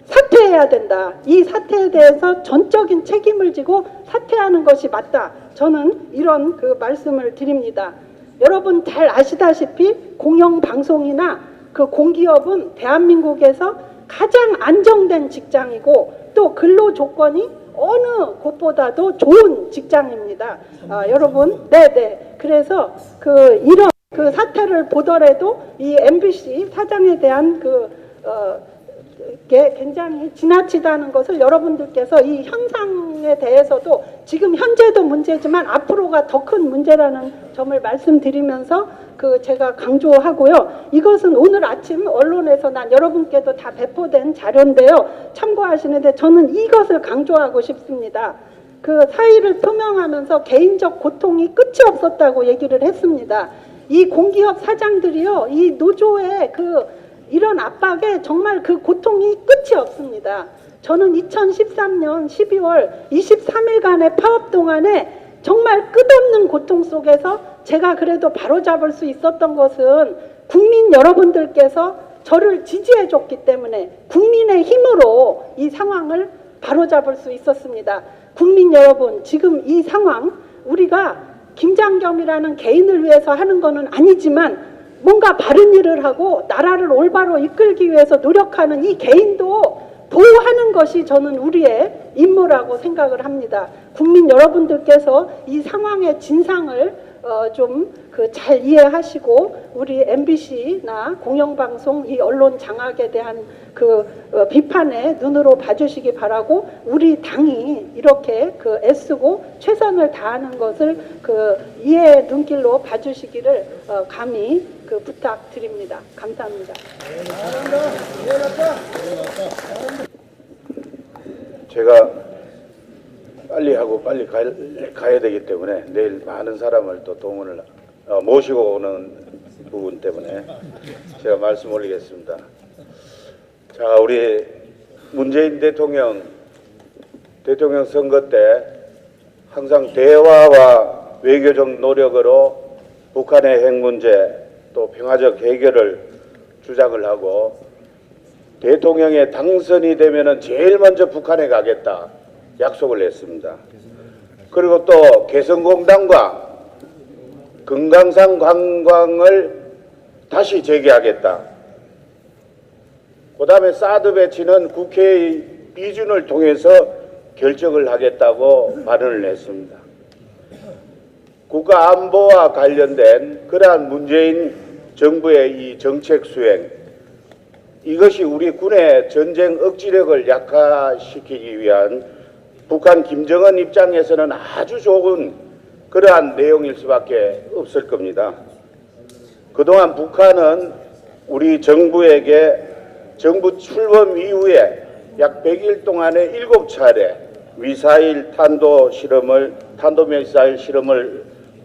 Speaker 8: 사퇴해야 된다. 이 사태에 대해서 전적인 책임을 지고 사퇴하는 것이 맞다. 저는 이런 말씀을 드립니다. 여러분 잘 아시다시피 공영방송이나 공기업은 대한민국에서 가장 안정된 직장이고 또 근로 조건이 어느 곳보다도 좋은 직장입니다. 여러분, 네네. 그래서 이런 사태를 보더라도 이 MBC 사장에 대한 게 굉장히 지나치다는 것을 여러분들께서 이 현상에 대해서도 지금 현재도 문제지만 앞으로가 더 큰 문제라는 점을 말씀드리면서 제가 강조하고요. 이것은 오늘 아침 언론에서 난 여러분께도 다 배포된 자료인데요. 참고하시는데 저는 이것을 강조하고 싶습니다. 사의를 표명하면서 개인적 고통이 끝이 없었다고 얘기를 했습니다. 이 공기업 사장들이요, 이 노조의 이런 압박에 정말 고통이 끝이 없습니다. 저는 2013년 12월 23일간의 파업 동안에 정말 끝없는 고통 속에서 제가 그래도 바로잡을 수 있었던 것은 국민 여러분들께서 저를 지지해 줬기 때문에 국민의 힘으로 이 상황을 바로잡을 수 있었습니다. 국민 여러분, 지금 이 상황 우리가 김장겸이라는 개인을 위해서 하는 것은 아니지만 뭔가 바른 일을 하고 나라를 올바로 이끌기 위해서 노력하는 이 개인도 보호하는 것이 저는 우리의 임무라고 생각을 합니다. 국민 여러분들께서 이 상황의 진상을 좀 잘 이해하시고 우리 MBC나 공영방송 이 언론 장악에 대한 비판에 눈으로 봐주시기 바라고, 우리 당이 이렇게 애쓰고 최선을 다하는 것을 이해의 눈길로 봐주시기를 감히 부탁드립니다. 감사합니다.
Speaker 7: 제가 빨리 하고 빨리 가야 되기 때문에 내일 많은 사람을 또 동원을 모시고 오는 부분 때문에 제가 말씀 올리겠습니다. 자, 우리 문재인 대통령 선거 때 항상 대화와 외교적 노력으로 북한의 핵 문제 또 평화적 해결을 주장을 하고, 대통령에 당선이 되면은 제일 먼저 북한에 가겠다 약속을 했습니다. 그리고 또 개성공단과 금강산 관광을 다시 재개하겠다. 그 다음에 사드 배치는 국회의 비준을 통해서 결정을 하겠다고 발언을 했습니다. 국가 안보와 관련된 그러한 문재인 정부의 이 정책 수행, 이것이 우리 군의 전쟁 억지력을 약화시키기 위한 북한 김정은 입장에서는 아주 좋은 그러한 내용일 수밖에 없을 겁니다. 그동안 북한은 우리 정부에게 정부 출범 이후에 약 100일 동안에 7차례 탄도미사일 실험을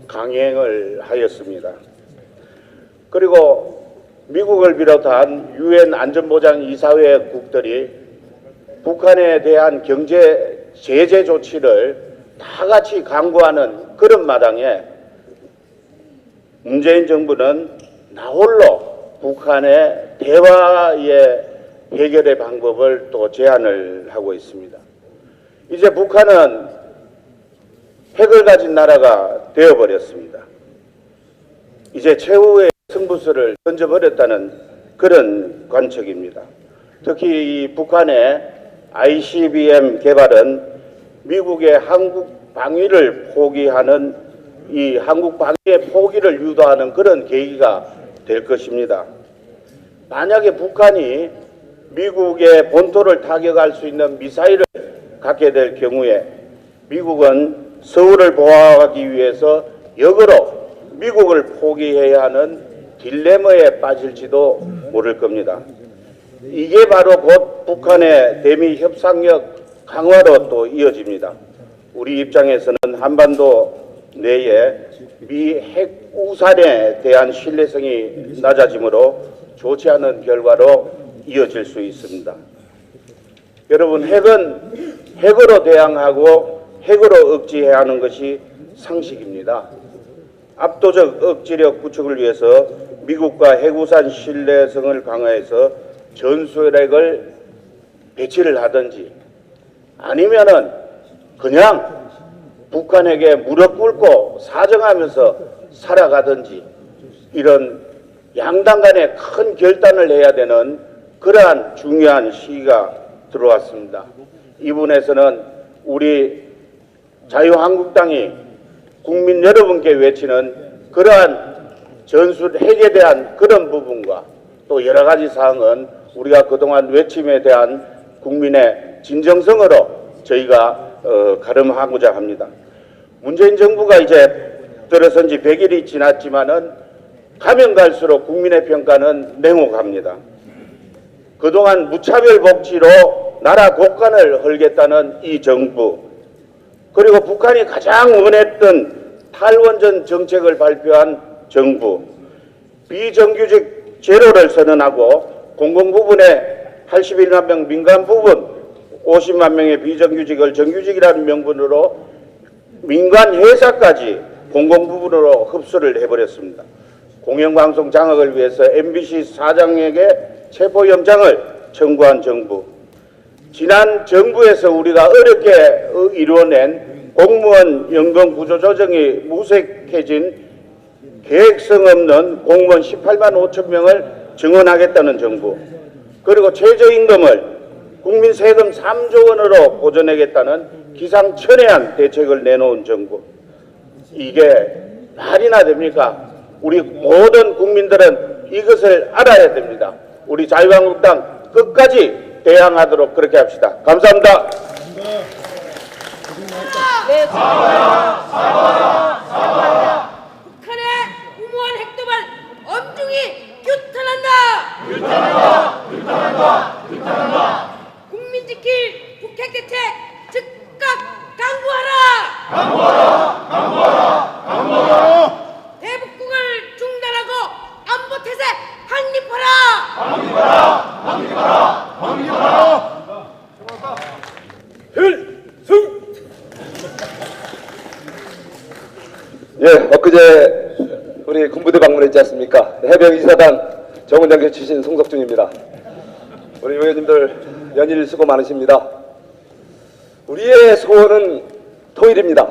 Speaker 7: 강행을 하였습니다. 그리고 미국을 비롯한 유엔 안전보장이사회국들이 북한에 대한 경제 제재 조치를 다 같이 강구하는 그런 마당에
Speaker 9: 문재인 정부는 나홀로 북한의 대화의 해결의 방법을 또 제안을 하고 있습니다. 이제 북한은 핵을 가진 나라가 되어버렸습니다. 이제 최후의 승부수를 던져버렸다는 그런 관측입니다. 특히 이 북한의 ICBM 개발은 미국의 한국 방위를 포기하는 이 한국 방위의 포기를 유도하는 그런 계기가 될 것입니다. 만약에 북한이 미국의 본토를 타격할 수 있는 미사일을 갖게 될 경우에 미국은 서울을 보호하기 위해서 역으로 미국을 포기해야 하는 딜레마에 빠질지도 모를 겁니다. 이게 바로 곧 북한의 대미 협상력 강화로 또 이어집니다. 우리 입장에서는 한반도 내에 미 핵 우산에 대한 신뢰성이 낮아지므로 좋지 않은 결과로 이어질 수 있습니다. 여러분, 핵은 핵으로 대항하고 핵으로 억지해야 하는 것이 상식입니다. 압도적 억지력 구축을 위해서 미국과 핵우산 신뢰성을 강화해서 전술핵을 배치를 하든지 아니면은 그냥 북한에게 무릎 꿇고 사정하면서 살아가든지 이런 양당 간에 큰 결단을 해야 되는 그러한 중요한 시기가 들어왔습니다. 이 부분에서는 우리 자유한국당이 국민 여러분께 외치는 그러한 전술핵에 대한 그런 부분과 또 여러 가지 사항은 우리가 그동안 외침에 대한 국민의 진정성으로 저희가 가름하고자 합니다. 문재인 정부가 이제 들어선 지 100일이 지났지만은 가면 갈수록 국민의 평가는 냉혹합니다. 그동안 무차별 복지로 나라 곳간을 헐겠다는 이 정부, 그리고 북한이 가장 원했던 탈원전 정책을 발표한 정부, 비정규직 제로를 선언하고 공공부문에 81만 명, 민간 부분 50만 명의 비정규직을 정규직이라는 명분으로 민간 회사까지 공공부문으로 흡수를 해버렸습니다. 공영방송 장악을 위해서 MBC 사장에게 체포영장을 청구한 정부, 지난 정부에서 우리가 어렵게 이루어낸 공무원 연금 구조 조정이 무색해진 계획성 없는 공무원 18만 5천 명을 증원하겠다는 정부, 그리고 최저임금을 국민 세금 3조 원으로 보존하겠다는 기상천외한 대책을 내놓은 정부, 이게 말이나 됩니까? 우리 모든 국민들은 이것을 알아야 됩니다. 우리 자유한국당 끝까지 대항하도록 그렇게 합시다. 감사합니다.
Speaker 1: 네,
Speaker 10: 북한의 무모한 핵도발 엄중히 규탄한다. 국민 지킬 북핵 대책 즉각 강구하라. 대북국을 중단하고 안보 태세 확립하라.
Speaker 11: 필승! 예, 엊그제 우리 군부대 방문했지 않습니까? 해병 이사단 정훈장교 출신 송석준입니다. 우리 의원님들 연일 수고 많으십니다. 우리의 소원은 통일입니다.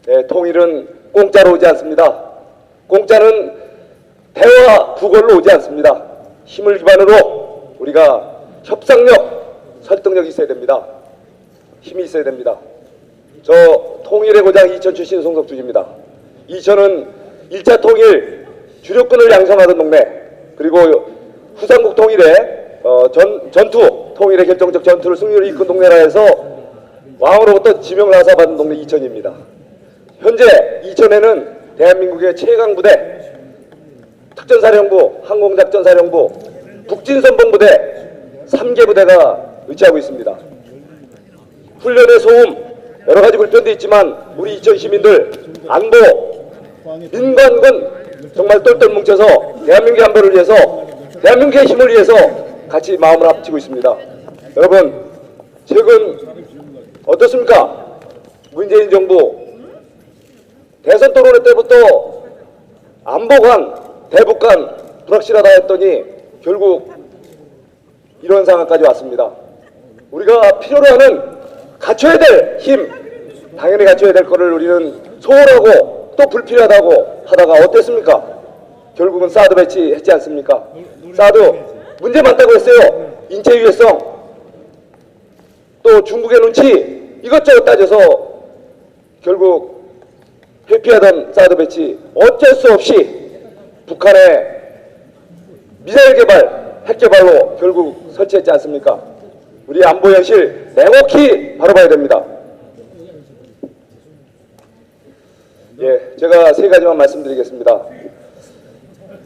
Speaker 11: 예, 통일은 공짜로 오지 않습니다. 공짜는 대화 구걸로 오지 않습니다. 힘을 기반으로 우리가 협상력, 설득력이 있어야 됩니다. 힘이 있어야 됩니다. 저 통일의 고장 이천 출신 송석준입니다. 이천은 1차 통일 주력군을 양성하던 동네, 그리고 후삼국 통일의 전투 통일의 결정적 전투를 승리로 이끈 동네라 해서 왕으로부터 지명을 하사받은 동네 이천입니다. 현재 이천에는 대한민국의 최강부대, 특전사령부, 항공작전사령부, 북진선봉부대 3개 부대가 위치하고 있습니다. 훈련의 소음, 여러 가지 불편도 있지만 우리 이천 시민들 안보, 민관군 정말 똘똘 뭉쳐서 대한민국의 안보를 위해서, 대한민국의 힘을 위해서 같이 마음을 합치고 있습니다. 여러분, 최근 어떻습니까? 문재인 정부 대선 토론회 때부터 안보관, 대북관 불확실하다 했더니 결국 이런 상황까지 왔습니다. 우리가 필요로 하는 갖춰야 될 힘, 당연히 갖춰야 될 거를 우리는 소홀하고 또 불필요하다고 하다가 어땠습니까? 결국은 사드 배치했지 않습니까? 사드 문제 많다고 했어요. 인체 유해성, 또 중국의 눈치, 이것저것 따져서 결국 회피하던 사드 배치 어쩔 수 없이 북한의 미사일 개발, 핵 개발로 결국 설치했지 않습니까? 우리 안보 현실 냉혹히 바라봐야 됩니다. 예, 제가 세 가지만 말씀드리겠습니다.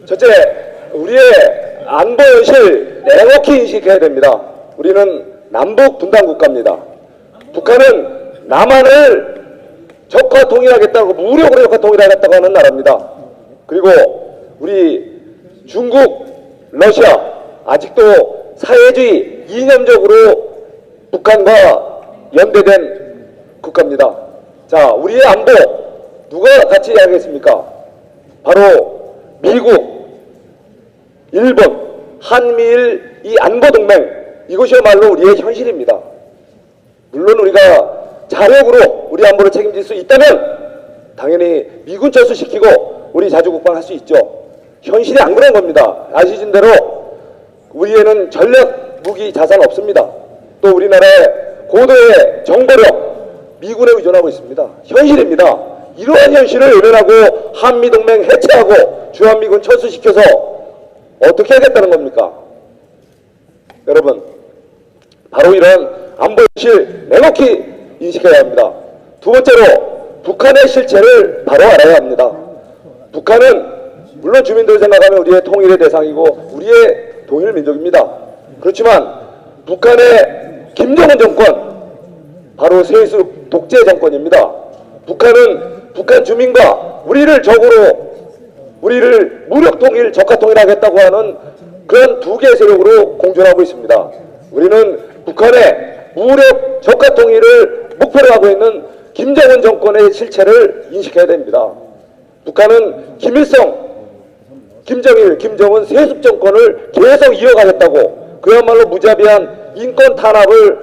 Speaker 11: 첫째, 우리의 안보 현실 냉혹히 인식해야 됩니다. 우리는 남북 분단 국가입니다. 북한은 남한을 적화 통일하겠다고, 무력으로 적화 통일하겠다고 하는 나라입니다. 그리고 우리 중국, 러시아 아직도 사회주의 이념적으로 북한과 연대된 국가입니다. 자, 우리의 안보 누가 같이 하겠습니까? 바로 미국, 일본, 한미일 이 안보동맹, 이것이야말로 우리의 현실입니다. 물론 우리가 자력으로 우리 안보를 책임질 수 있다면 당연히 미군 철수시키고 우리 자주국방 할 수 있죠. 현실이 안 그런 겁니다. 아시는 대로 우리에는 전략 무기 자산 없습니다. 또 우리나라의 고도의 정보력 미군에 의존하고 있습니다. 현실입니다. 이러한 현실을 외면하고 한미동맹 해체하고 주한미군 철수시켜서 어떻게 하겠다는 겁니까? 여러분, 바로 이런 안보 현실 냉혹히 인식해야 합니다. 두 번째로 북한의 실체를 바로 알아야 합니다. 북한은 물론 주민들을 생각하면 우리의 통일의 대상이고 우리의 동일 민족입니다. 그렇지만 북한의 김정은 정권, 바로 세수 독재 정권입니다. 북한은 북한 주민과 우리를 적으로, 우리를 무력 통일, 적화 통일하겠다고 하는 그런 두 개의 세력으로 공존하고 있습니다. 우리는 북한의 무력 적화 통일을 목표로 하고 있는 김정은 정권의 실체를 인식해야 됩니다. 북한은 김일성, 김정일, 김정은 세습 정권을 계속 이어가겠다고 그야말로 무자비한 인권 탄압을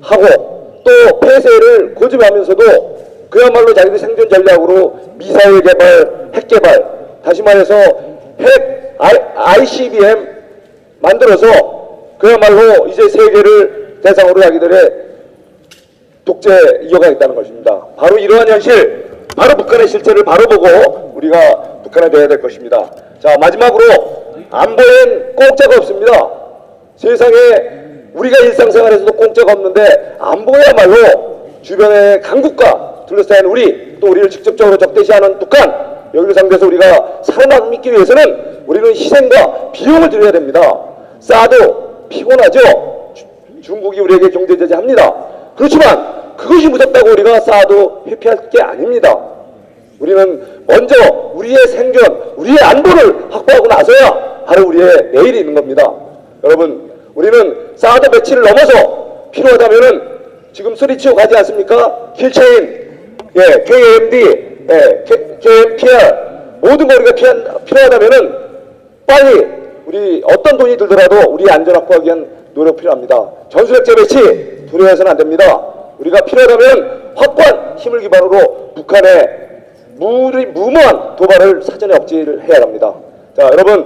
Speaker 11: 하고 또 폐쇄를 고집하면서도 그야말로 자기들 생존 전략으로 미사일 개발, 핵 개발, 다시 말해서 핵 ICBM 만들어서 그야말로 이제 세계를 대상으로 자기들의 독재 이어가겠다는 것입니다. 바로 이러한 현실, 바로 북한의 실체를 바로 보고 우리가 북한에 대해야 될 것입니다. 자, 마지막으로 안보엔 공짜가 없습니다. 세상에 우리가 일상생활에서도 공짜가 없는데 안보야말로 주변의 강국과 둘러싸인 우리, 또 우리를 직접적으로 적대시하는 북한, 여기를 상대해서 우리가 살아남기 위해서는 우리는 희생과 비용을 들여야 됩니다. 싸도 피곤하죠. 중국이 우리에게 경제 제재합니다. 그렇지만 그것이 무섭다고 우리가 싸도 회피할 게 아닙니다. 우리는 먼저 우리의 생존, 우리의 안보를 확보하고 나서야 바로 우리의 내일이 있는 겁니다. 여러분, 우리는 사드 배치를 넘어서 필요하다면은 지금 소리치고 가지 않습니까? 킬체인, 예, KMD, 예, KMPR, 모든 거 우리가 필요하다면은 빨리 우리 어떤 돈이 들더라도 우리 안전 확보하기 위한 노력 필요합니다. 전술핵 배치 두려워해서는 안 됩니다. 우리가 필요하다면 확고한 힘을 기반으로 북한의 무모한 도발을 사전에 억제를 해야 합니다. 자, 여러분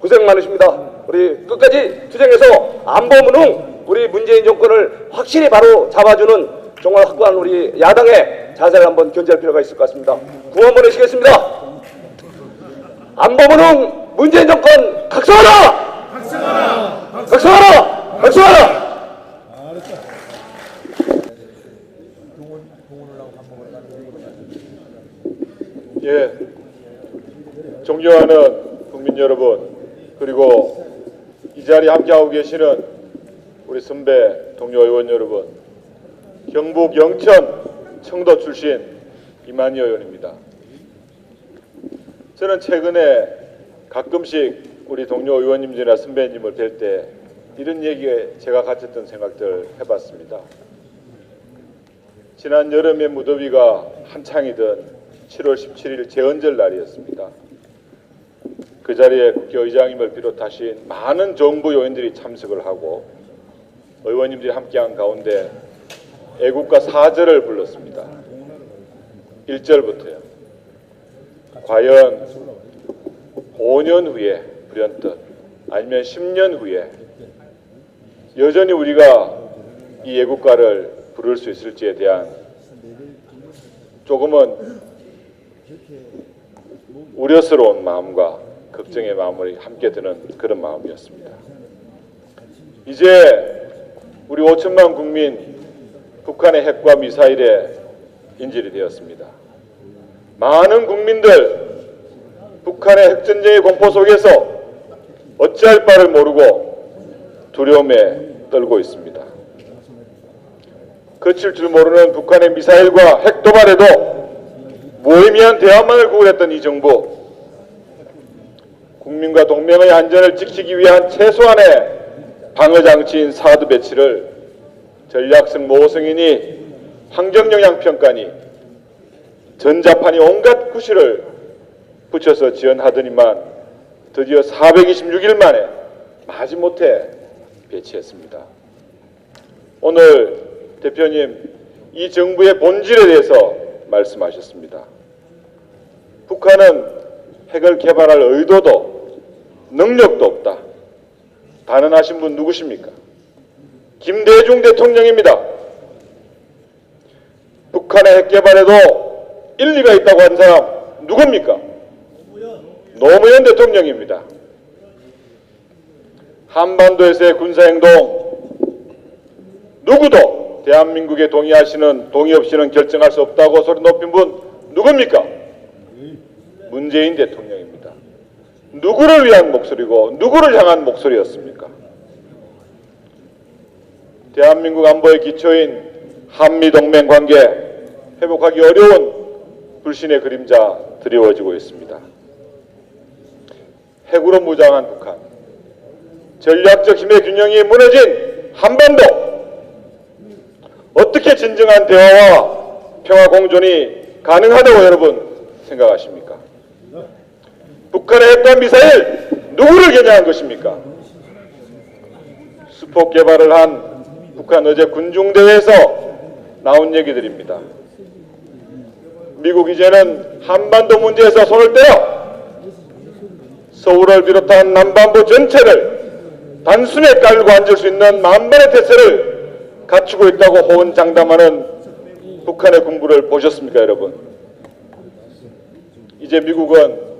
Speaker 11: 고생 많으십니다. 우리 끝까지 투쟁해서 안보무능 우리 문재인 정권을 확실히 바로 잡아주는 정말 확고한 우리 야당의 자세를 한번 견제할 필요가 있을 것 같습니다. 구호 한번 해주시겠습니다. 안보무능 문재인 정권 각성하라! 각성하라! 각성하라! 각성하라!
Speaker 7: 예, 존경하는 국민 여러분, 그리고 이 자리에 함께하고 계시는 우리 선배 동료 의원 여러분, 경북 영천 청도 출신 이만희 의원입니다. 저는 최근에 가끔씩 우리 동료 의원님들이나 선배님을 뵐 때 이런 얘기에 제가 가졌던 생각들 해봤습니다. 지난 여름의 무더위가 한창이던 7월 17일 제헌절 날이었습니다.
Speaker 12: 그 자리에 국회의장님을 비롯하신 많은 정부 요인들이 참석을 하고 의원님들이 함께한 가운데 애국가 4절을 불렀습니다. 1절부터요. 과연 5년 후에 불현듯 아니면 10년 후에 여전히 우리가 이 애국가를 부를 수 있을지에 대한 조금은 우려스러운 마음과 걱정의 마음이 함께 드는 그런 마음이었습니다. 이제 우리 5천만 국민 북한의 핵과 미사일에 인질이 되었습니다. 많은 국민들 북한의 핵전쟁의 공포 속에서 어찌할 바를 모르고 두려움에 떨고 있습니다. 그칠 줄 모르는 북한의 미사일과 핵 도발에도 무의미한 대화만을 구걸했던 이 정부, 국민과 동맹의 안전을 지키기 위한 최소한의 방어장치인 사드 배치를 전략성 모성이니 환경영향평가니 전자판이 온갖 구실을 붙여서 지원하더니만 드디어 426일 만에 마지못해 배치했습니다. 오늘 대표님 이 정부의 본질에 대해서 말씀하셨습니다. 북한은 핵을 개발할 의도도 능력도 없다. 단언하신 분 누구십니까? 김대중 대통령입니다. 북한의 핵 개발에도 일리가 있다고 하는 사람 누굽니까? 노무현 대통령입니다. 한반도에서의 군사행동 누구도 대한민국에 동의 없이는 결정할 수 없다고 소리 높인 분 누굽니까? 문재인 대통령입니다. 누구를 위한 목소리고 누구를 향한 목소리였습니까? 대한민국 안보의 기초인 한미동맹 관계 회복하기 어려운 불신의 그림자 드리워지고 있습니다. 핵으로 무장한 북한, 전략적 힘의 균형이 무너진 한반도, 어떻게 진정한 대화와 평화 공존이 가능하다고 여러분 생각하십니까? 북한의 핵과 미사일 누구를 겨냥한 것입니까? 수폭 개발을 한 북한 어제 군중대회에서 나온 얘기들입니다. 미국 이제는 한반도 문제에서 손을 떼어 서울을 비롯한 남반부 전체를 단숨에 깔고 앉을 수 있는 만반의 태세를 갖추고 있다고 호언장담하는 북한의 군부를 보셨습니까, 여러분? 이제 미국은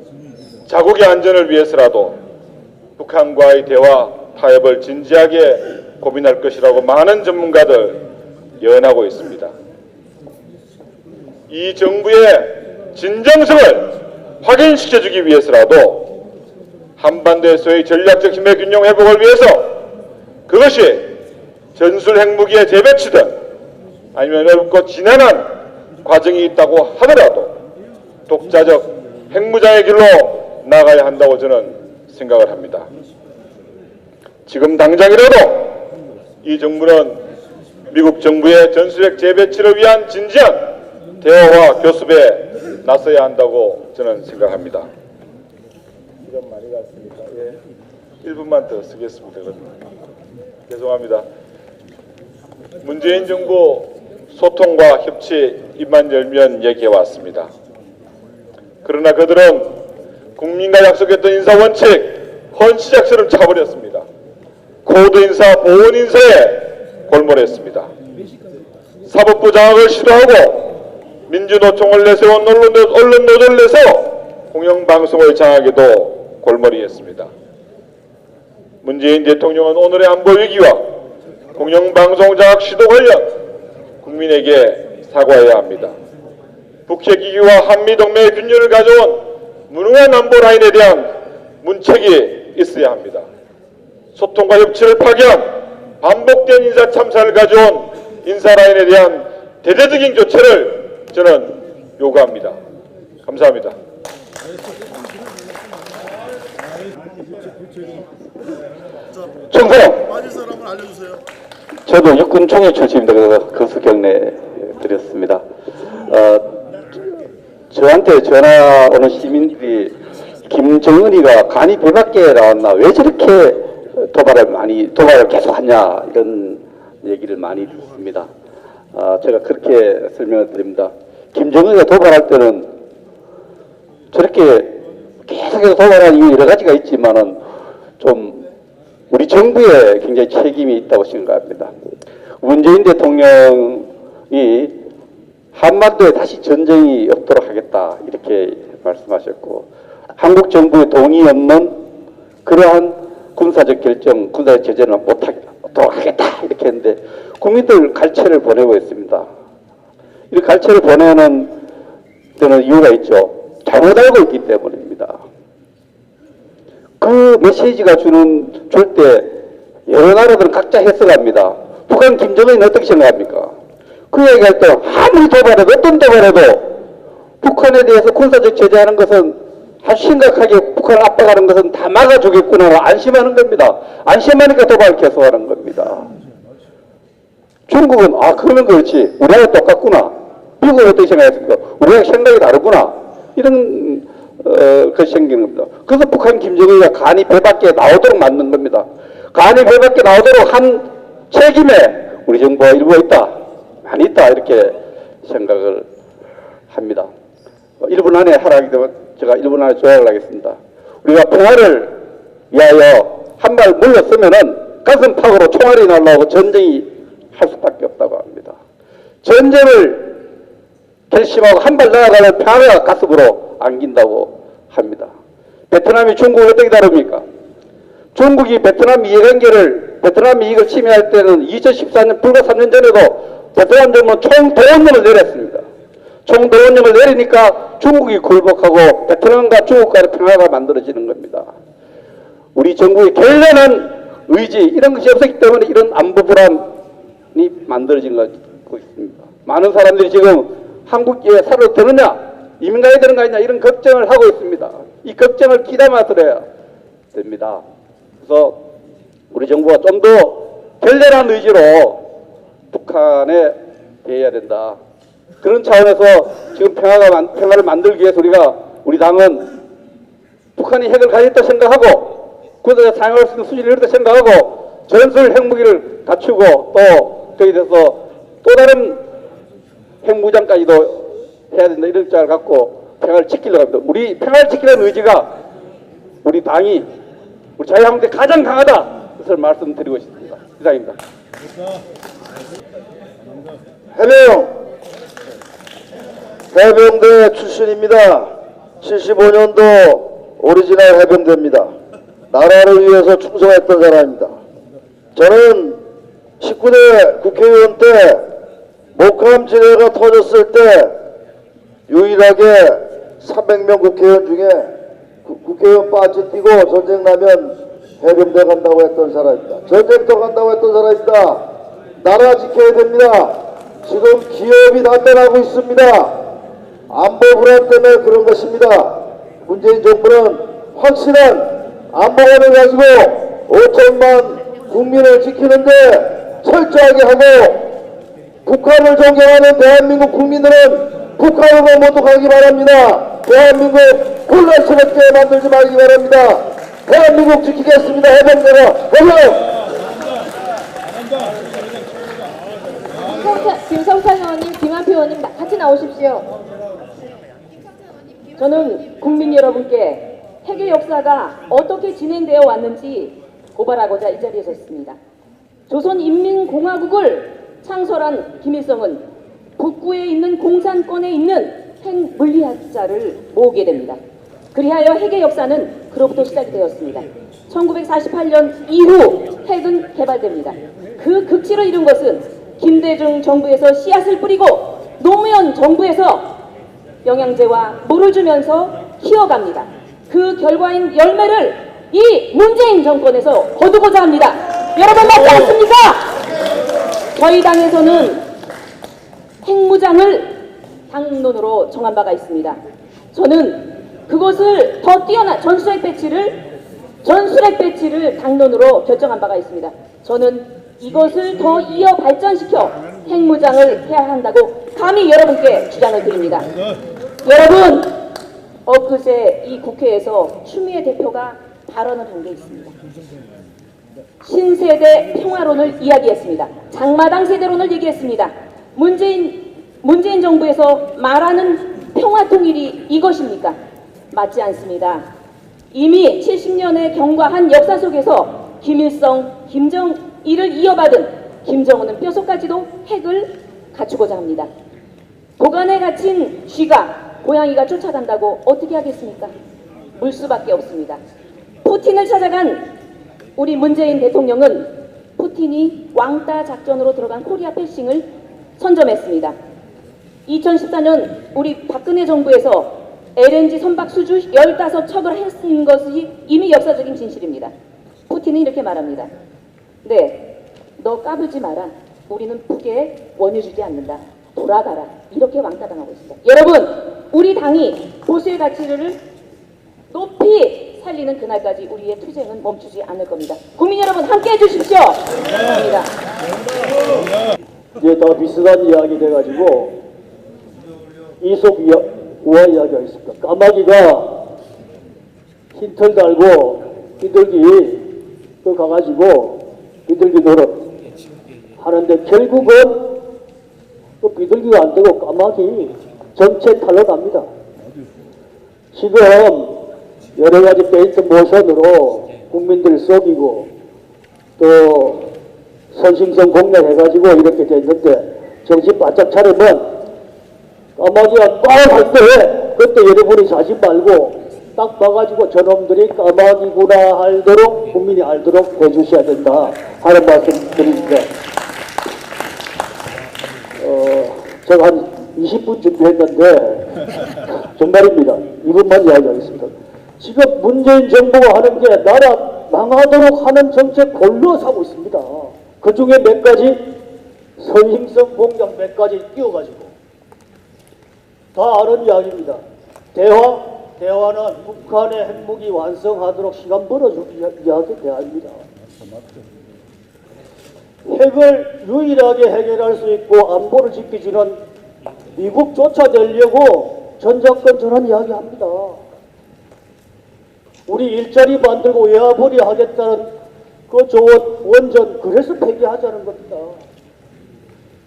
Speaker 12: 자국의 안전을 위해서라도 북한과의 대화, 타협을 진지하게 고민할 것이라고 많은 전문가들 예언하고 있습니다. 이 정부의 진정성을 확인시켜주기 위해서라도 한반도에서의 전략적 힘의 균형 회복을 위해서 그것이 전술 핵무기의 재배치든 아니면 어렵고 지난한 과정이 있다고 하더라도 독자적 핵무장의 길로 나가야 한다고 저는 생각을 합니다. 지금 당장이라도 이 정부는 미국 정부의 전술핵 재배치를 위한 진지한 대화와 교섭에 나서야 한다고 저는 생각합니다. 시간 많이 갔습니다. 예. 1분만 더 쓰겠습니다. 죄송합니다. 문재인 정부 소통과 협치 입만 열면 얘기해왔습니다. 그러나 그들은 국민과 약속했던 인사 원칙 헌시작처럼 차버렸습니다. 코드 인사, 보훈 인사에 골몰했습니다. 사법부 장악을 시도하고 민주노총을 내세운 언론 노조를 내서 공영방송의 장악에도 골머리했습니다. 문재인 대통령은 오늘의 안보 위기와 공영방송 장악 시도 관련 국민에게 사과해야 합니다. 북핵위기와 한미동맹의 균열을 가져온 무능한 안보 라인에 대한 문책이 있어야 합니다. 소통과 협치를 파괴한 반복된 인사 참사를 가져온 인사 라인에 대한 대대적인 교체를 저는 요구합니다. 감사합니다.
Speaker 11: 총장,
Speaker 13: 빠질 사람을 알려주세요.
Speaker 11: 저도 육군총회 출신입니다. 그래서 거수 경례 드렸습니다. 저한테 전화 오는 시민들이 김정은이가 간이 배 밖에 나왔나, 왜 저렇게 도발을 계속하냐, 이런 얘기를 많이 듣습니다. 제가 그렇게 설명을 드립니다. 김정은이가 도발할 때는 저렇게 계속해서 도발하는 이유 여러 가지가 있지만은 좀 우리 정부에 굉장히 책임이 있다고 생각합니다. 문재인 대통령이 한반도에 다시 전쟁이 없도록 하겠다 이렇게 말씀하셨고, 한국 정부의 동의 없는 그러한 군사적 결정, 군사적 제재는 못하도록 하겠다 이렇게 했는데 국민들 갈채를 보내고 있습니다. 이 갈채를 보내는 데는 이유가 있죠. 잘못 알고 있기 때문입니다. 그 메시지가 줄 때 여러 나라들은 각자 해석합니다. 북한 김정은이는 어떻게 생각합니까? 그 얘기할 때 아무리 도발해도, 어떤 도발해도 북한에 대해서 군사적 제재하는 것은 아주 심각하게 북한을 압박하는 것은 다 막아주겠구나 안심하는 겁니다. 안심하니까 도발을 계속하는 겁니다. 중국은 그러면 그렇지, 우리하고 똑같구나. 미국은 어떻게 생각했습니까? 우리하고 생각이 다르구나. 이런 것이 생기는 겁니다. 그래서 북한 김정은이가 간이 배 밖에 나오도록 만든 겁니다. 간이 배 밖에 나오도록 한 책임에 우리 정부가 일부가 있다, 많이 있다, 이렇게 생각을 합니다. 1분 안에 하라기 때문에 제가 1분 안에 조약을 하겠습니다. 우리가 평화를 위하여 한 발 물러서면은 가슴팍으로 총알이 날라오고 전쟁이 할 수밖에 없다고 합니다. 전쟁을 결심하고 한 발 나아가면 평화가 가슴으로 안긴다고 합니다. 베트남이 중국을 어떻게 다룹니까? 중국이 베트남 베트남 이익을 침해할 때는 2014년 불과 3년 전에도 베트남 정부는 총동원령을 내렸습니다. 총동원령을 내리니까 중국이 굴복하고 베트남과 중국 간의 평화가 만들어지는 겁니다. 우리 정부의 결연한 의지, 이런 것이 없었기 때문에 이런 안보 불안이 만들어진 것 있습니다. 많은 사람들이 지금 한국에 살아도 되느냐, 이민 가야 되는 거 아니냐, 이런 걱정을 하고 있습니다. 이 걱정을 귀담아 들어야 됩니다. 그래서 우리 정부가 좀 더 결연한 의지로 북한에 대해야 된다. 그런 차원에서 지금 평화를 만들기 위해서 우리 당은 북한이 핵을 가졌다 생각하고, 그래서 사용할 수 있는 수준이 이렇다 생각하고, 전술 핵무기를 갖추고, 또 거기에 대해서 또 다른 핵무장까지도 해야 된다, 이런 입장을 갖고 평화를 지키려고 합니다. 우리 평화를 지키려는 의지가 우리 당이, 우리 자유한국당이 가장 강하다, 그것을 말씀드리고 싶습니다. 이상입니다.
Speaker 13: 해병대 출신입니다. 75년도 오리지널 해병대입니다. 나라를 위해서 충성했던 사람입니다. 저는 19대 국회의원 때 목함 지뢰가 터졌을 때 유일하게 300명 국회의원 중에 국회의원 빠지 뛰고 전쟁 나면 해병대 간다고 했던 사람입니다. 전쟁터 간다고 했던 사람입니다. 나라 지켜야 됩니다. 지금 기업이 나타나고 있습니다. 안보 불안 때문에 그런 것입니다. 문재인 정부는 확실한 안보관을 가지고 5천만 국민을 지키는데 철저하게 하고, 북한을 존경하는 대한민국 국민들은 북한으로 모두 가기 바랍니다. 대한민국 혼란스럽게 만들지 말기 바랍니다. 대한민국 지키겠습니다. 해병대가
Speaker 1: 김성찬 의원님, 김한표 의원님 같이 나오십시오.
Speaker 14: 저는 국민 여러분께 핵의 역사가 어떻게 진행되어 왔는지 고발하고자 이 자리에 섰습니다. 조선인민공화국을 창설한 김일성은 북구에 있는 공산권에 있는 핵 물리학자를 모으게 됩니다. 그리하여 핵의 역사는 그로부터 시작이 되었습니다. 1948년 이후 핵은 개발됩니다. 그 극치를 이룬 것은 김대중 정부에서 씨앗을 뿌리고 노무현 정부에서 영양제와 물을 주면서 키워갑니다. 그 결과인 열매를 이 문재인 정권에서 거두고자 합니다. 여러분 맞지 않습니까? 저희 당에서는 핵무장을 당론으로 정한 바가 있습니다. 저는 그것을 더 뛰어난 전술핵 배치를 당론으로 결정한 바가 있습니다. 저는 이것을 더 이어 발전시켜 핵무장을 해야 한다고 감히 여러분께 주장을 드립니다. 여러분, 엊그제 이 국회에서 추미애 대표가 발언을 한 게 있습니다. 신세대 평화론을 이야기했습니다. 장마당 세대론을 얘기했습니다. 문재인 정부에서 말하는 평화 통일이 이것입니까? 맞지 않습니다. 이미 70년의 경과한 역사 속에서 김일성, 김정일을 이어받은 김정은은 뼛속까지도 핵을 갖추고자 합니다. 도간에 갇힌 쥐가 고양이가 쫓아간다고 어떻게 하겠습니까? 물 수밖에 없습니다. 푸틴을 찾아간 우리 문재인 대통령은 푸틴이 왕따 작전으로 들어간 코리아 패싱을 선점했습니다. 2014년 우리 박근혜 정부에서 LNG 선박 수주 15척을 했은 것이 이미 역사적인 진실입니다. 푸틴은 이렇게 말합니다. 네, 너 까불지 마라. 우리는 북에 원유 주지 않는다. 돌아가라. 이렇게 왕따당하고 있습니다. 여러분, 우리 당이 보수의 가치를 높이 살리는 그날까지 우리의 투쟁은 멈추지 않을 겁니다. 국민 여러분 함께해 주십시오. 감사합니다.
Speaker 4: 이제 다 비슷한 이야기 돼가지고 우화 이야기가 있습니다. 까마귀가 흰털 달고 비둘기 그 가가지고 비둘기 노릇 하는데 결국은 그 비둘기가 안 되고 까마귀 전체 탈로 갑니다. 지금 여러 가지 페이스 모션으로 국민들 속이고 또 선심성 공략해가지고 이렇게 됐는데 정신 바짝 차리면 까마귀가 꽉 할 때 그때 여러분이 자지 말고 딱 봐가지고 저놈들이 까마귀구나 알도록 국민이 알도록 해주셔야 된다 하는 말씀 드립니다. 제가 한 20분 준비했는데 정말입니다. 2분만 이야기하겠습니다. 지금 문재인 정부가 하는 게 나라 망하도록 하는 정책 골로 사고 있습니다. 그 중에 몇 가지 선심성 공약 몇 가지 띄워가지고 다 아는 이야기입니다. 대화는 북한의 핵무기 완성하도록 시간 벌어주기 이야기 대화입니다. 핵을 유일하게 해결할 수 있고 안보를 지켜주는 미국 쫓아내려고 전작권 전환 이야기합니다. 우리 일자리 만들고 외화벌이 하겠다는 그 좋은 원전 그래서 폐기하자는 겁니다.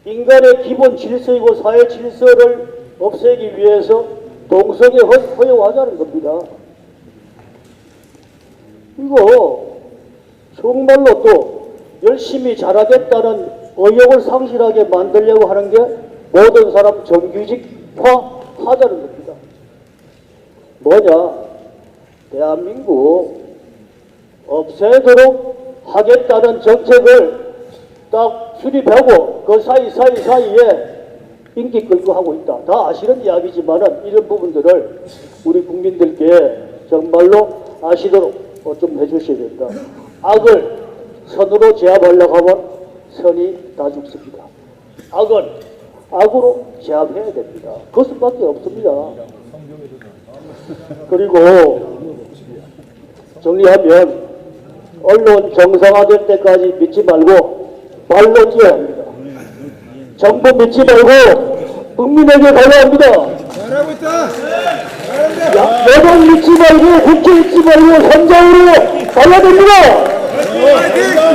Speaker 4: 인간의 기본 질서이고 사회 질서를 없애기 위해서 동성애 허용하자는 겁니다. 이거 정말로 또 열심히 잘하겠다는 의욕을 상실하게 만들려고 하는 게 모든 사람 정규직화 하자는 겁니다. 뭐냐? 대한민국 없애도록 하겠다는 정책을 딱 수립하고 그 사이에 인기 끌고 하고 있다. 다 아시는 이야기지만은 이런 부분들을 우리 국민들께 정말로 아시도록 좀 해주셔야 된다. 악을 선으로 제압하려고 하면 선이 다 죽습니다. 악은 악으로 제압해야 됩니다. 그것밖에 없습니다. 그리고 정리하면 언론 정상화될 때까지 믿지 말고 발로 뛰어야 합니다. 정부 믿지 말고 국민에게 가야 합니다.
Speaker 15: 잘하고 있다.
Speaker 4: 여당 믿지 말고 국회 믿지 말고 현장으로 가야 됩니다.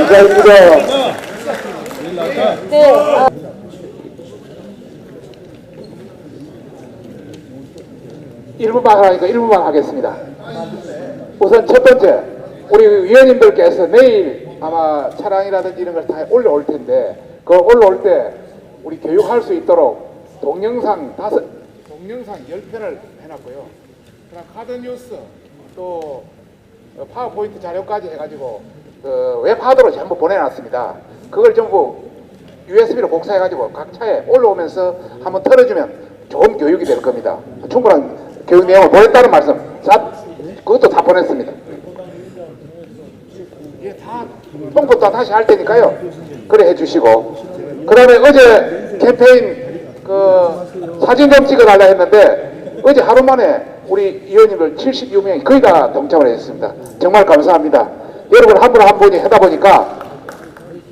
Speaker 4: 감사합니다.
Speaker 14: 네.
Speaker 16: 일부만 하니까 일부만 하겠습니다. 우선 첫 번째, 우리 위원님들께서 내일 아마 차량이라든지 이런 걸 다 올라올 텐데, 그 올라올 때 우리 교육할 수 있도록 동영상 10편을 해놨고요. 그다음 카드뉴스 또 파워포인트 자료까지 해가지고 그 웹하드로 전부 보내놨습니다. 그걸 전부 USB로 복사해가지고 각 차에 올라오면서 한번 틀어주면 좋은 교육이 될 겁니다. 충분한 교육 내용을 보냈다는 말씀, 그것도 다 보냈습니다. 이게 다 똥포 다 다시 할 테니까요. 그래 해주시고, 그 다음에 어제 캠페인 그 사진 좀 찍어달라 했는데 어제 하루 만에 우리 의원님들 76명이 거의 다 동참을 했습니다. 정말 감사합니다. 여러분 한 분 한 분이 하다 보니까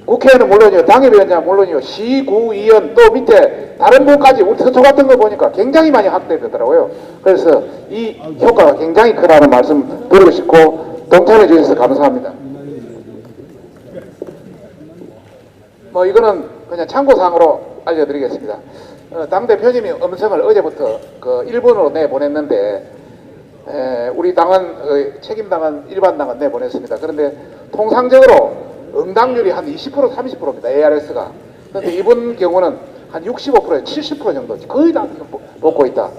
Speaker 16: 국회의원은 물론이요, 당협위원장 물론이요, 시구위원 또 밑에 다른 분까지 우리 서초 같은 거 보니까 굉장히 많이 확대되더라고요. 그래서 이 효과가 굉장히 크다는 말씀 드리고 싶고 동참해 주셔서 감사합니다. 뭐 이거는 그냥 참고사항으로 알려드리겠습니다. 당대표님이 음성을 어제부터 그 일본으로 내보냈는데 우리 당은 책임당은 일반당은 내보냈습니다. 그런데 통상적으로 응답률이 한 20% 30%입니다. ARS가. 그런데 이번 경우는 한 65%에 70% 정도 거의 다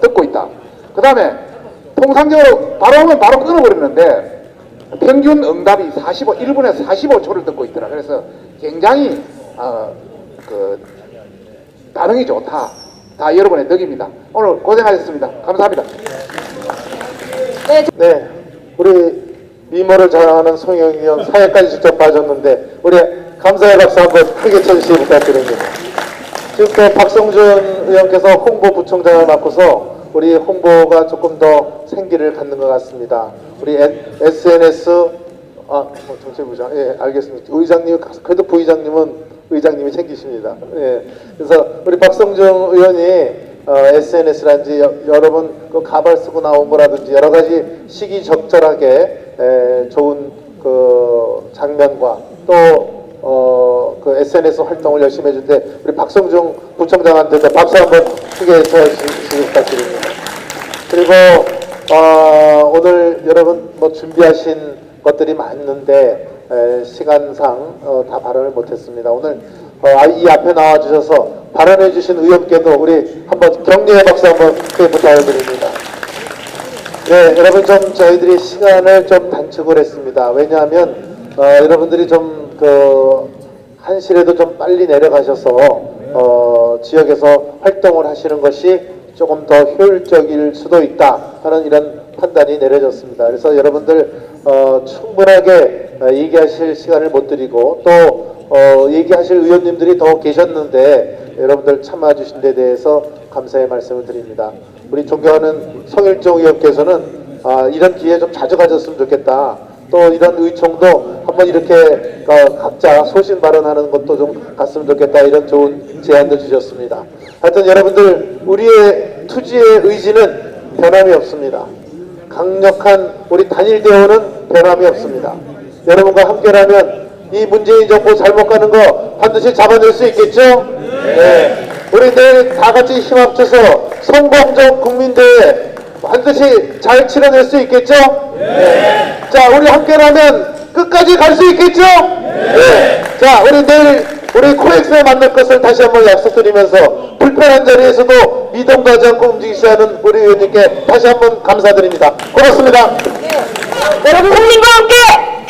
Speaker 16: 듣고 있다. 그 다음에 통상적으로 바로 오면 바로 끊어버리는데 평균 응답이 1분에서 45초를 듣고 있더라. 그래서 굉장히 그 반응이 좋다. 다 여러분의 덕입니다. 오늘 고생하셨습니다. 감사합니다.
Speaker 2: 네, 우리 미모를 자랑하는 송영희 의원 사회까지 직접 봐줬는데 우리 감사의 박수 한번 크게 쳐주시기 부탁드립니다. 지금 또 박성준 의원께서 홍보부총장을 맡고서 우리 홍보가 조금 더 생기를 갖는 것 같습니다. 우리 SNS 정책부장, 예, 알겠습니다. 의장님, 그래도 부의장님은 의장님이 챙기십니다. 예, 그래서 우리 박성준 의원이 SNS란지 여러분 그 가발 쓰고 나온 거라든지 여러 가지 시기적절하게 좋은 그 장면과 또 그 SNS 활동을 열심히 해줄 때 우리 박성중 부총장한테도 박수 한번 크게 쳐주시기 부탁드립니다. 그리고 오늘 여러분 뭐 준비하신 것들이 많은데 시간상 다 발언을 못했습니다. 오늘 이 앞에 나와주셔서 발언해 주신 의원께도 우리 한번 격려의 박수 한번 크게 부탁을 드립니다. 네, 여러분 좀 저희들이 시간을 좀 단축을 했습니다. 왜냐하면 여러분들이 좀 한시라도 좀 빨리 내려가셔서 지역에서 활동을 하시는 것이 조금 더 효율적일 수도 있다 하는 이런 판단이 내려졌습니다. 그래서 여러분들 충분하게 얘기하실 시간을 못 드리고 또 얘기하실 의원님들이 더 계셨는데 여러분들 참아주신 데 대해서 감사의 말씀을 드립니다. 우리 존경하는 성일종 의원께서는 이런 기회 좀 자주 가졌으면 좋겠다. 또 이런 의총도 한번 이렇게 각자 소신 발언하는 것도 좀 갔으면 좋겠다. 이런 좋은 제안도 주셨습니다. 하여튼 여러분들 우리의 투지의 의지는 변함이 없습니다. 강력한 우리 단일 대우는 변함이 없습니다. 여러분과 함께라면 이 문재인 정부 잘못 가는 거 반드시 잡아낼 수 있겠죠? 네. 우리 내일 다 같이 힘 합쳐서 성공적 국민대회 반드시 잘 치러낼 수 있겠죠? 네. 자, 우리 함께라면 끝까지 갈 수 있겠죠? 네. 자, 우리 내일 우리 코엑스에 만날 것을 다시 한번 약속드리면서 불편한 자리에서도 미동 가지 않고 움직이셔야 하는 우리 의원님께 다시 한번 감사드립니다. 고맙습니다.
Speaker 10: 여러분 국민과 함께